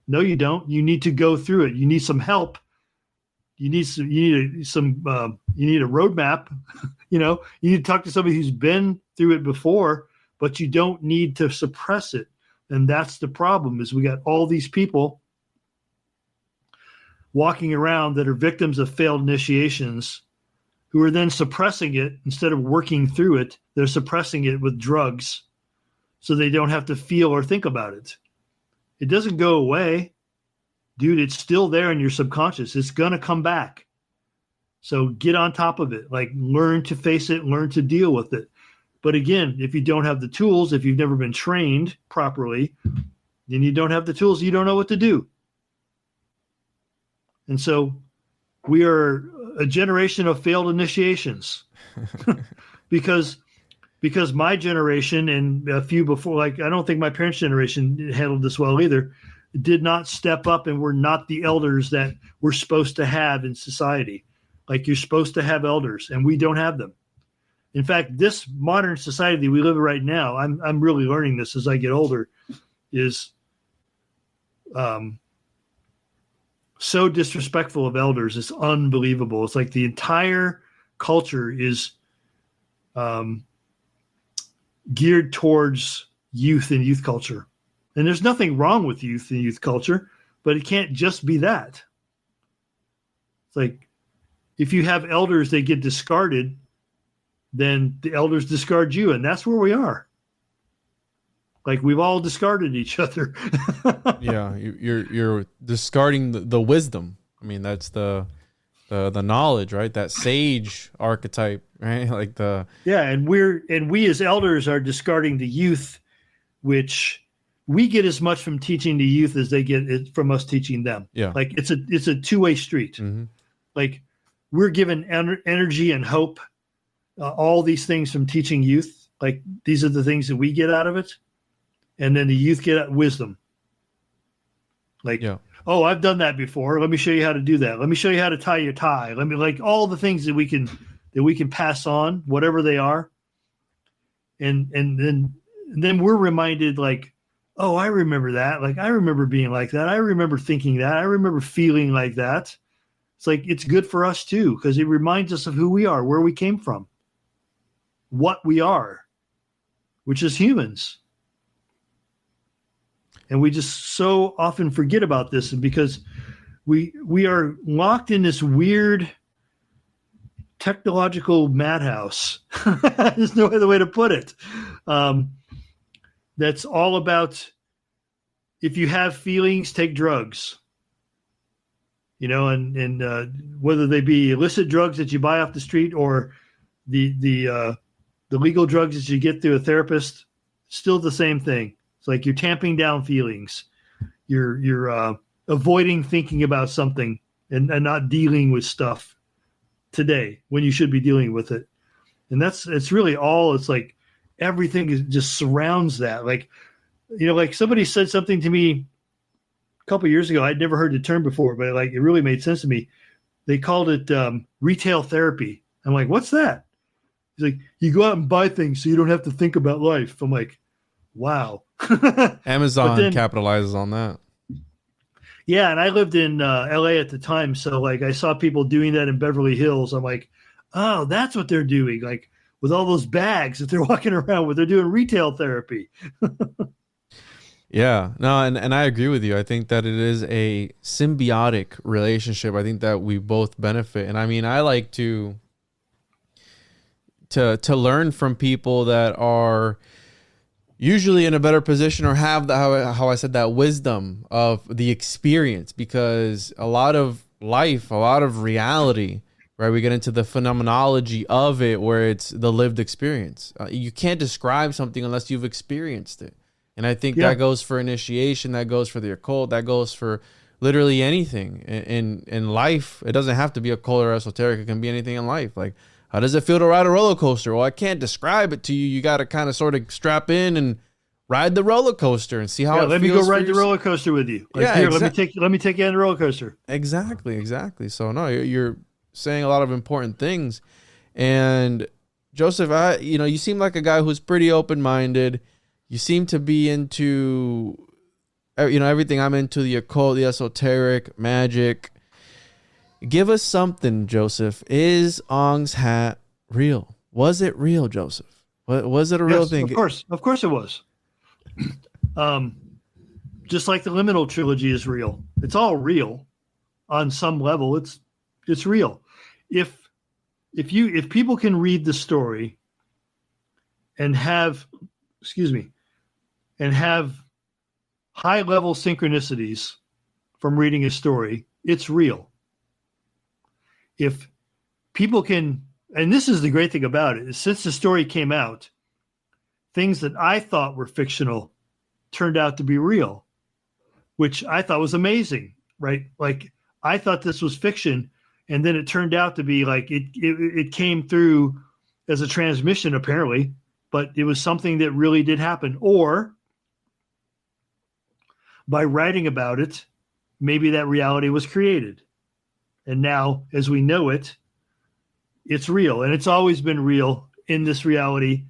No, you don't. You need to go through it. You need some help. You need a roadmap. You need to talk to somebody who's been through it before, but you don't need to suppress it. And that's the problem, is we got all these people walking around that are victims of failed initiations who are then suppressing it instead of working through it. They're suppressing it with drugs so they don't have to feel or think about it. It doesn't go away. Dude, it's still there in your subconscious. It's going to come back. So get on top of it. Like learn to face it, learn to deal with it. But again, if you don't have the tools, if you've never been trained properly, then you don't have the tools, you don't know what to do. And so we are a generation of failed initiations because my generation and a few before, like I don't think my parents' generation handled this well either, did not step up and were not the elders that we're supposed to have in society. Like you're supposed to have elders and we don't have them. In fact, this modern society we live in right now, I'm really learning this as I get older, is so disrespectful of elders. It's unbelievable. It's like the entire culture is geared towards youth and youth culture. And there's nothing wrong with youth and youth culture, but it can't just be that. It's like if you have elders, they get discarded. then the elders discard you, and that's where we are. Like, we've all discarded each other. Yeah, you're discarding the wisdom. I mean, that's the knowledge, right? That sage archetype, right? Like and we as elders are discarding the youth, which we get as much from teaching the youth as they get it from us teaching them. Yeah, like it's a two-way street. Mm-hmm. Like, we're given energy and hope, all these things from teaching youth. Like, these are the things that we get out of it, and then the youth get wisdom. Like, oh, I've done that before. Let me show you how to do that. Let me show you how to tie your tie. Let me, like, all the things that we can pass on, whatever they are. And then we're reminded, like, oh, I remember that. Like, I remember being like that. I remember thinking that. I remember feeling like that. It's like, it's good for us too, because it reminds us of who we are, where we came from, what we are, which is humans. And we just so often forget about this, and because we are locked in this weird technological madhouse. There's no other way to put it. That's all about, if you have feelings, take drugs. You know, and whether they be illicit drugs that you buy off the street or the legal drugs that you get through a therapist, still the same thing. It's like you're tamping down feelings. You're avoiding thinking about something and not dealing with stuff today when you should be dealing with it. And it's really all, it's like everything just surrounds that. Like, you know, like somebody said something to me a couple of years ago. I'd never heard the term before, but like, it really made sense to me. They called it retail therapy. I'm like, what's that? He's like, you go out and buy things so you don't have to think about life. I'm like, wow. Amazon capitalizes on that. Yeah, and I lived in LA at the time, so like I saw people doing that in Beverly Hills. I'm like, oh, that's what they're doing. Like, with all those bags that they're walking around with, they're doing retail therapy. Yeah, no, and I agree with you. I think that it is a symbiotic relationship. I think that we both benefit. And I mean, I like to learn from people that are usually in a better position or have how I said that wisdom of the experience, because a lot of life, a lot of reality, right? We get into the phenomenology of it where it's the lived experience. You can't describe something unless you've experienced it. And I think that goes for initiation, that goes for the occult, that goes for literally anything in life. It doesn't have to be occult or esoteric. It can be anything in life. Like, how does it feel to ride a roller coaster? Well, I can't describe it to you. You got to kind of sort of strap in and ride the roller coaster and see how it feels. Let me go ride the roller coaster with you. Like, here, let me take you on the roller coaster. Exactly. So no, you're saying a lot of important things. And Joseph, you seem like a guy who's pretty open-minded. You seem to be into, everything I'm into, the occult, the esoteric, magic. Give us something, Joseph. Is Ong's hat real? Was it real, Joseph? Was it a real thing? Of course it was. Just like the Liminal trilogy is real. It's all real on some level. It's real. If people can read the story and have high level synchronicities from reading a story, it's real. If people can, and this is the great thing about it, is since the story came out, things that I thought were fictional turned out to be real, which I thought was amazing, right? Like, I thought this was fiction, and then it turned out to be like it came through as a transmission, apparently, but it was something that really did happen. Or by writing about it, maybe that reality was created. And now, as we know it, it's real, and it's always been real in this reality.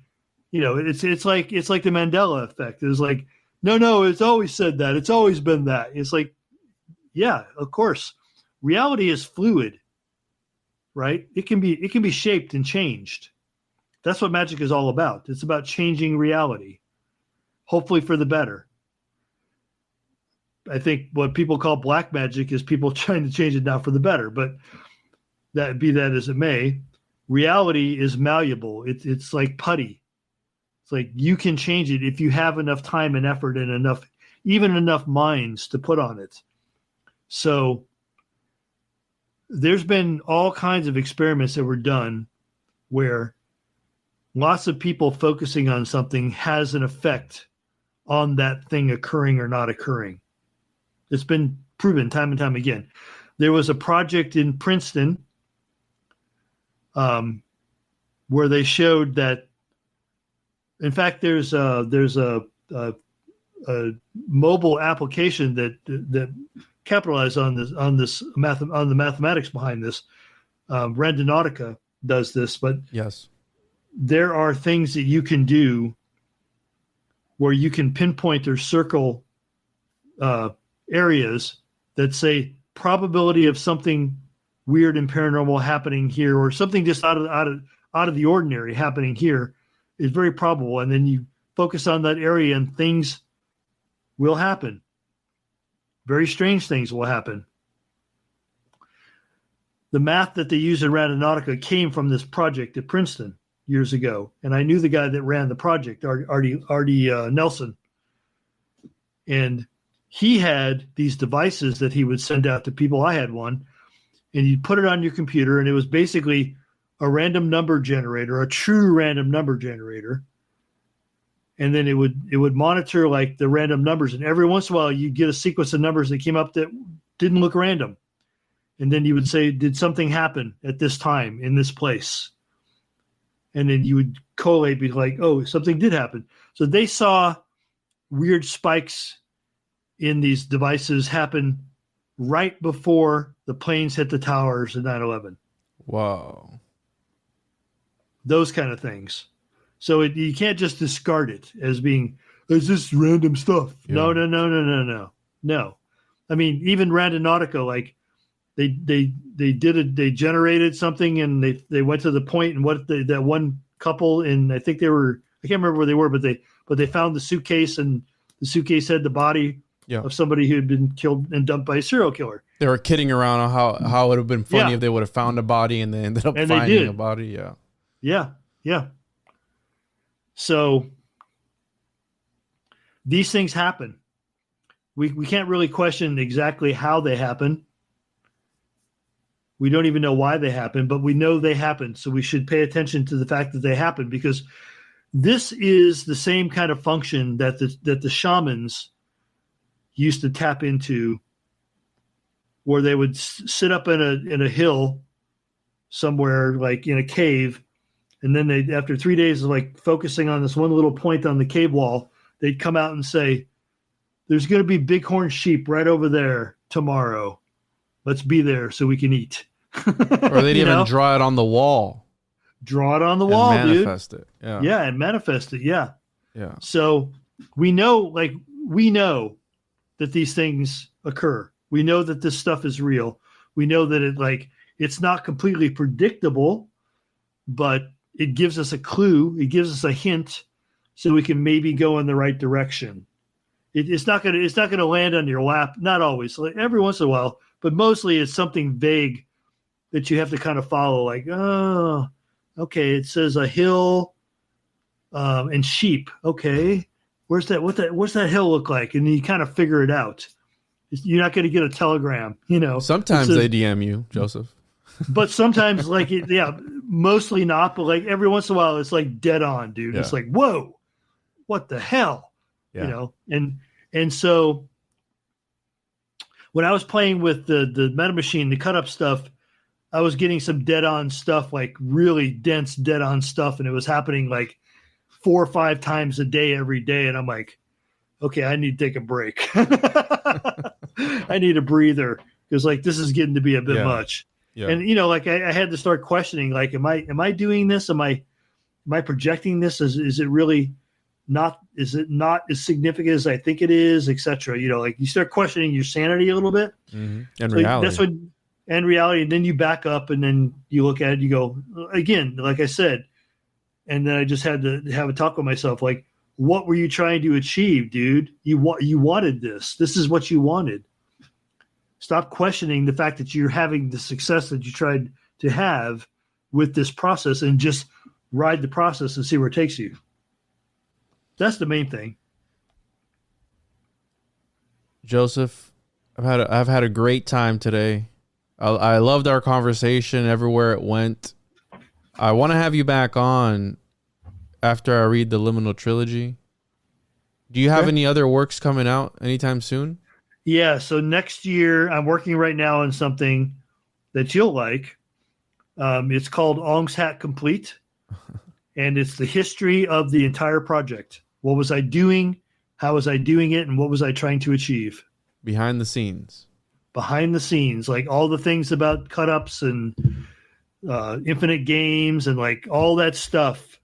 It's like the Mandela effect. It's like, no, it's always said that. It's always been that. It's like, yeah, of course. Reality is fluid, right? It can be shaped and changed. That's what magic is all about. It's about changing reality, hopefully for the better. I think what people call black magic is people trying to change it now for the better, but that be that as it may. reality is malleable. It's like putty. It's like you can change it if you have enough time and effort and enough minds to put on it. So there's been all kinds of experiments that were done where lots of people focusing on something has an effect on that thing occurring or not occurring. It's been proven time and time again. There was a project in Princeton where they showed that, in fact, there's a mobile application that capitalized on the mathematics behind this. Randonautica does this, but yes, there are things that you can do where you can pinpoint or circle areas that say probability of something weird and paranormal happening here, or something just out of the ordinary happening here, is very probable. And then you focus on that area and things will happen. Very strange things will happen. The math that they use in Randonautica came from this project at Princeton years ago. And I knew the guy that ran the project, Artie Nelson. And he had these devices that he would send out to people. I had one. And you'd put it on your computer, and it was basically a random number generator, a true random number generator. And then it would monitor like the random numbers. And every once in a while, you'd get a sequence of numbers that came up that didn't look random. And then you would say, did something happen at this time in this place? And then you would collate, be like, oh, something did happen. So they saw weird spikes in these devices happen right before the planes hit the towers in 9/11. Wow. Those kind of things. So you can't just discard it as being, it's just random stuff. Yeah. No. I mean, even Randonautica, like they generated something, and they went to the point, and that one couple, and I think I can't remember where they were, but they found the suitcase, and the suitcase had the body of somebody who had been killed and dumped by a serial killer. They were kidding around on how it would have been funny if they would have found a body, and they ended up finding a body. Yeah. So these things happen. We can't really question exactly how they happen. We don't even know why they happen, but we know they happen. So we should pay attention to the fact that they happen, because this is the same kind of function that the shamans used to tap into, where they would sit up in a hill somewhere, like in a cave, and then they, after 3 days of like focusing on this one little point on the cave wall, they'd come out and say, there's going to be bighorn sheep right over there tomorrow. Let's be there so we can eat. Or they'd even draw it on the wall. Draw it on the wall, manifest dude. It. Yeah, and manifest it. Yeah. Yeah. So we know that these things occur. We know that this stuff is real. We know that it's not completely predictable, but it gives us a clue. It gives us a hint, so we can maybe go in the right direction. It's not going to land on your lap. Not always. Like every once in a while, but mostly it's something vague that you have to kind of follow. Like, oh, okay, it says a hill and sheep. Okay, where's that? What's that hill look like? And you kind of figure it out. You're not going to get a telegram, Sometimes they DM you, Joseph. But sometimes, mostly not. But like every once in a while, it's like dead on, dude. Yeah. It's like, whoa, what the hell, And so when I was playing with the meta machine, the cut up stuff, I was getting some dead on stuff, like really dense dead on stuff, and it was happening like 4 or 5 times a day every day, and I'm like, okay, I need to take a break. I need a breather, because like this is getting to be a bit much. Yeah. And I had to start questioning, like, am I doing this? Am I projecting this? Is it really not? Is it not as significant as I think it is, etc.? You start questioning your sanity a little bit. Mm-hmm. And so reality. Reality, and then you back up, and then you look at it, you go, again, like I said, and then I just had to have a talk with myself, like, what were you trying to achieve, dude? You wanted this. This is what you wanted. Stop questioning the fact that you're having the success that you tried to have, with this process and just ride the process and see where it takes you. That's the main thing. Joseph, I've had a great time today. I loved our conversation everywhere it went. I want to have you back on after I read the Liminal trilogy. Do you have any other works coming out anytime soon? Yeah, so next year I'm working right now on something that you'll like. It's called Ong's Hat Complete, and it's the history of the entire project. What was I doing? How was I doing it? And what was I trying to achieve? Behind the scenes. Behind the scenes, like all the things about cut-ups and infinite games and like all that stuff,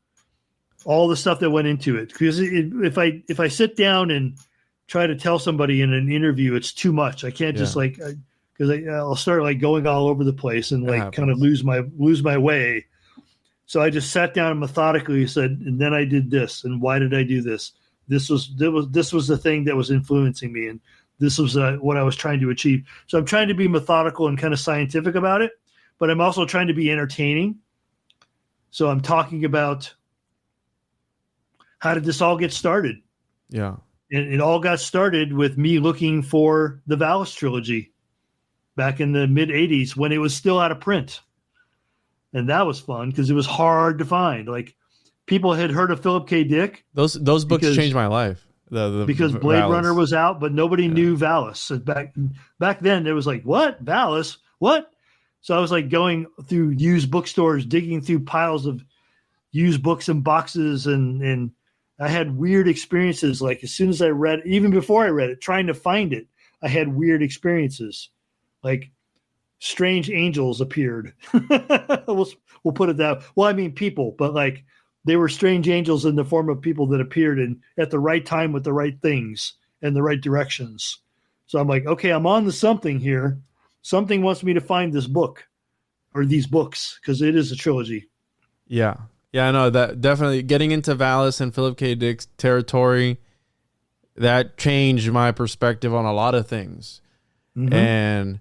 all the stuff that went into it. Because if I sit down and try to tell somebody in an interview, it's too much. I can't just like, because I'll start like going all over the place and like kind of lose my way. So I just sat down and methodically said, and then I did this, and why did I do this? This was the thing that was influencing me, and this was what I was trying to achieve. So I'm trying to be methodical and kind of scientific about it, but I'm also trying to be entertaining. So I'm talking about how did this all get started? Yeah. And it all got started with me looking for the Valis trilogy back in the mid 80s when it was still out of print. And that was fun because it was hard to find. Like people had heard of Philip K. Dick. Those books changed my life. Because Blade Valis. Runner was out, but nobody knew Valis. So back then, it was like, what? Valis? What? So I was like going through used bookstores, digging through piles of used books and boxes, and I had weird experiences. Like as soon as I read, even before I read it, trying to find it, I had weird experiences. Like strange angels appeared. We'll put it that way. Well, I mean people, but like they were strange angels in the form of people that appeared at the right time with the right things and the right directions. So I'm like, okay, I'm on to something here. Something wants me to find this book or these books because it is a trilogy. Yeah. Yeah, I know that definitely getting into Valis and Philip K. Dick's territory, that changed my perspective on a lot of things. Mm-hmm. And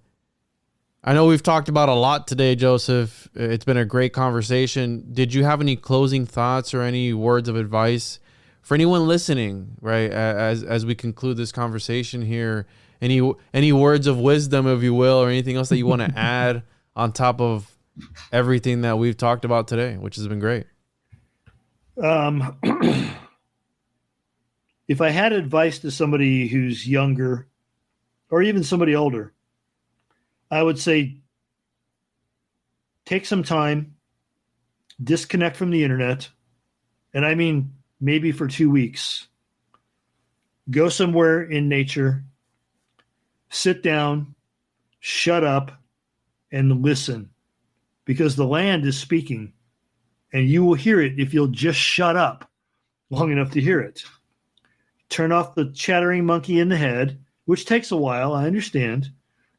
I know we've talked about a lot today, Joseph. It's been a great conversation. Did you have any closing thoughts or any words of advice for anyone listening, right? As we conclude this conversation here, any words of wisdom, if you will, or anything else that you want to add on top of everything that we've talked about today, which has been great. If I had advice to somebody who's younger or even somebody older, I would say take some time, disconnect from the internet, and I mean maybe for 2 weeks. Go somewhere in nature, sit down, shut up, and listen, because the land is speaking, and you will hear it if you'll just shut up long enough to hear it. Turn off the chattering monkey in the head, which takes a while, I understand.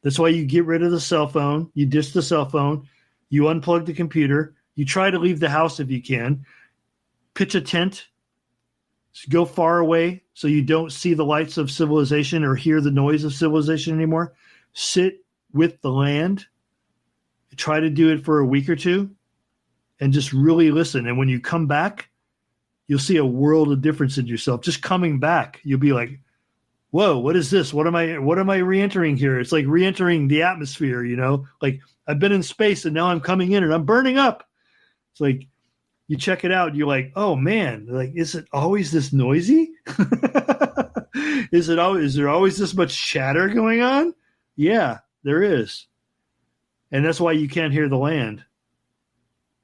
That's why you get rid of the cell phone. You ditch the cell phone. You unplug the computer. You try to leave the house if you can. Pitch a tent. Go far away so you don't see the lights of civilization or hear the noise of civilization anymore. Sit with the land. Try to do it for a week or two and just really listen. And when you come back, you'll see a world of difference in yourself. Just coming back, you'll be like, whoa, what is this? What am I re-entering here? It's like re-entering the atmosphere, you know? Like I've been in space and now I'm coming in and I'm burning up. It's like you check it out and you're like, oh man, like, is it always this noisy? Is there always this much chatter going on? Yeah, there is. And that's why you can't hear the land.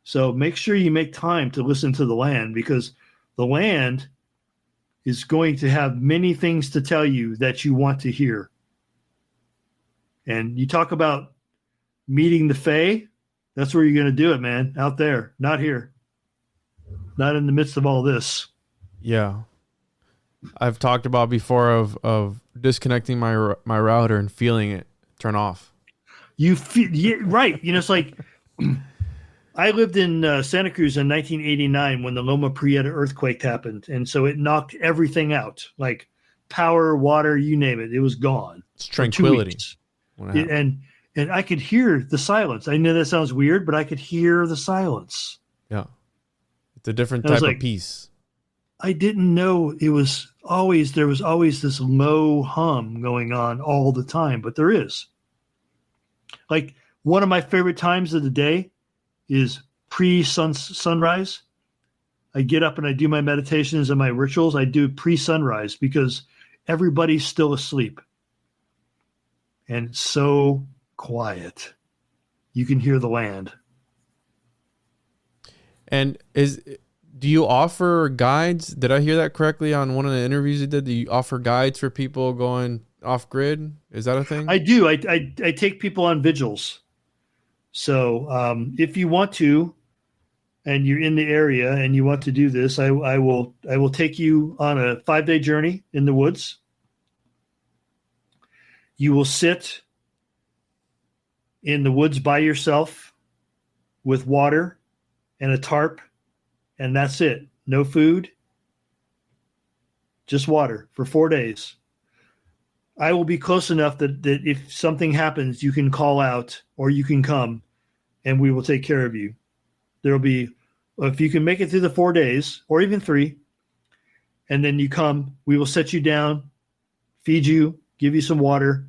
So make sure you make time to listen to the land, because the land is going to have many things to tell you that you want to hear. And you talk about meeting the Fae, that's where you're going to do it, man. Out there, not here. Not in the midst of all this. Yeah. I've talked about before of disconnecting my router and feeling it turn off. You feel, yeah, right. You know, it's like I lived in Santa Cruz in 1989 when the Loma Prieta earthquake happened. And so it knocked everything out, like power, water, you name it. It was gone. It's tranquility. And And I could hear the silence. I know that sounds weird, but I could hear the silence. Yeah. It's a different And I was type like, of peace. I didn't know there was always this low hum going on all the time, but there is. Like one of my favorite times of the day is sunrise. I get up and I do my meditations and my rituals. I do pre-sunrise because everybody's still asleep. And it's so quiet. You can hear the land. And do you offer guides? Did I hear that correctly on one of the interviews you did? Do you offer guides for people going off grid? Is that a thing? I do. I take people on vigils. So if you want to, and you're in the area and you want to do this, I will take you on a 5-day journey in the woods. You will sit in the woods by yourself with water and a tarp, and that's it. No food, just water for 4 days. I will be close enough that if something happens, you can call out or you can come and we will take care of you. There'll be, if you can make it through the 4 days or even 3, and then you come, we will set you down, feed you, give you some water,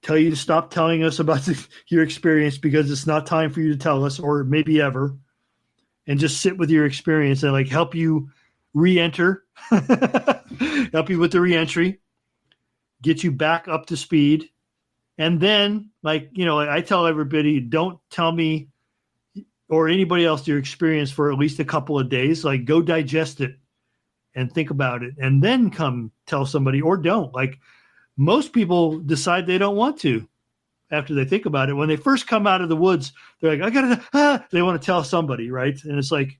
tell you to stop telling us about your experience because it's not time for you to tell us, or maybe ever, and just sit with your experience and like help you re-enter, help you with the re-entry, get you back up to speed. And then, like, you know, I tell everybody, don't tell me or anybody else your experience for at least a couple of days. Like, go digest it and think about it and then come tell somebody, or don't. Like, most people decide they don't want to after they think about it. When they first come out of the woods, they're like, they want to tell somebody, right? And it's like,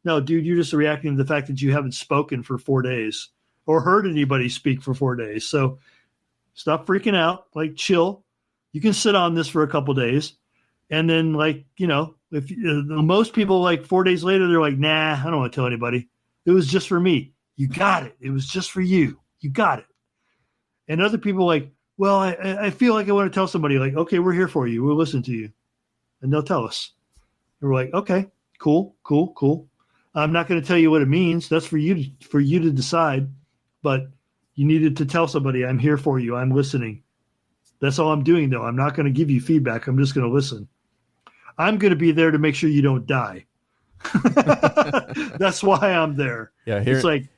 no, dude, you're just reacting to the fact that you haven't spoken for 4 days or heard anybody speak for 4 days. So stop freaking out, like chill. You can sit on this for a couple days. And then, like, you know, if most people, like 4 days later, they're like, nah, I don't want to tell anybody. It was just for me. You got it. It was just for you. You got it. And other people like, well, I feel like I want to tell somebody, like, okay, we're here for you. We'll listen to you. And they'll tell us. And we're like, okay, cool. I'm not going to tell you what it means. That's for you to decide. But you needed to tell somebody, I'm here for you. I'm listening. That's all I'm doing, though. I'm not going to give you feedback. I'm just going to listen. I'm going to be there to make sure you don't die. That's why I'm there. Yeah, it's like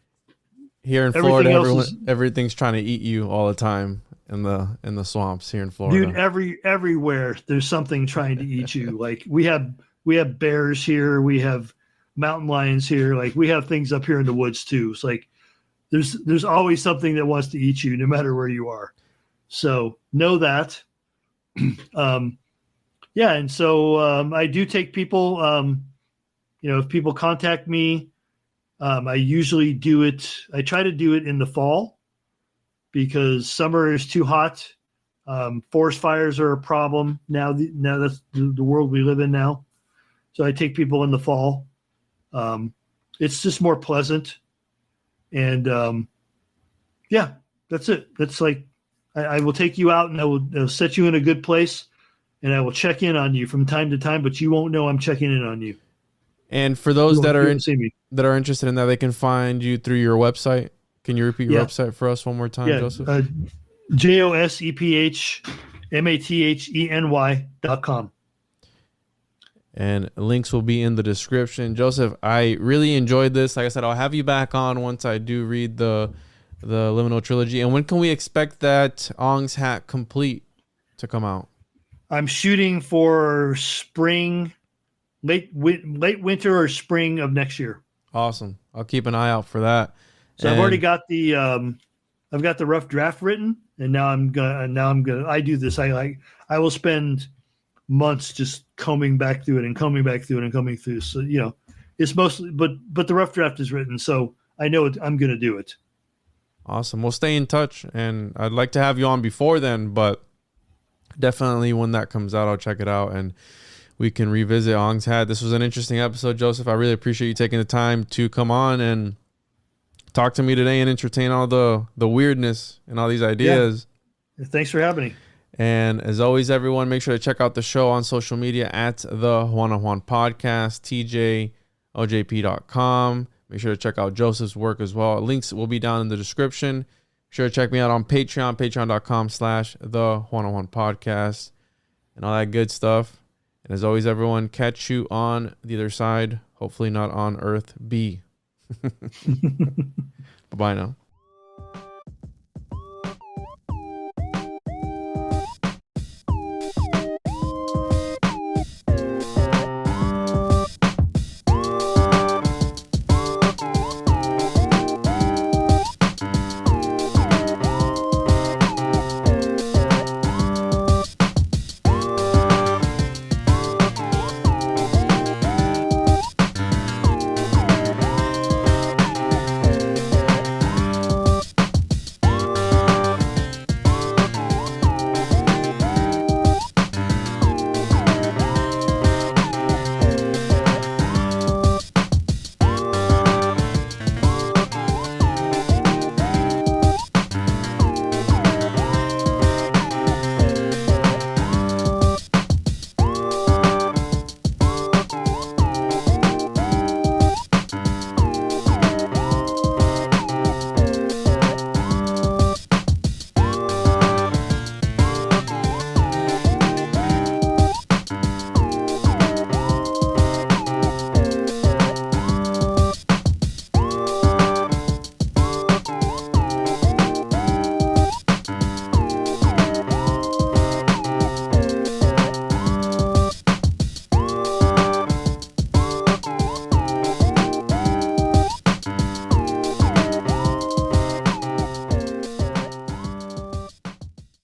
here in Florida, everything's trying to eat you all the time in the swamps here in Florida. Dude, everywhere there's something trying to eat you. Like we have bears here, we have mountain lions here, like we have things up here in the woods too. It's like there's always something that wants to eat you no matter where you are. So know that. Yeah, and so I do take people. You know, if people contact me, I usually do it. I try to do it in the fall because summer is too hot. Forest fires are a problem now. Now that's the world we live in now. So I take people in the fall. It's just more pleasant, and yeah, that's it. That's like I will take you out and I'll set you in a good place, and I will check in on you from time to time. But you won't know I'm checking in on you. And for those that are interested in that, they can find you through your website. Can you repeat your website for us one more time, Joseph? JOSEPHMATHENY.com. And links will be in the description. Joseph, I really enjoyed this. Like I said, I'll have you back on once I do read the Liminal trilogy. And when can we expect that Ong's Hat complete to come out? I'm shooting for spring. Late winter or spring of next year. Awesome. I'll keep an eye out for that. So I've already got the I've got the rough draft written, and now I'm gonna I do this. I will spend months just combing back through it and coming through. So, you know, it's mostly but the rough draft is written, so I know I'm gonna do it. Awesome. We'll stay in touch, and I'd like to have you on before then, but definitely when that comes out, I'll check it out and we can revisit Ong's Hat. This was an interesting episode, Joseph. I really appreciate you taking the time to come on and talk to me today and entertain all the weirdness and all these ideas. Yeah. Thanks for having me. And as always, everyone, make sure to check out the show on social media at the One-on-One Podcast, TJOJP.com. Make sure to check out Joseph's work as well. Links will be down in the description. Make sure to check me out on Patreon, patreon.com/the One-on-One Podcast, and all that good stuff. And as always, everyone, catch you on the other side. Hopefully not on Earth B. Bye-bye now.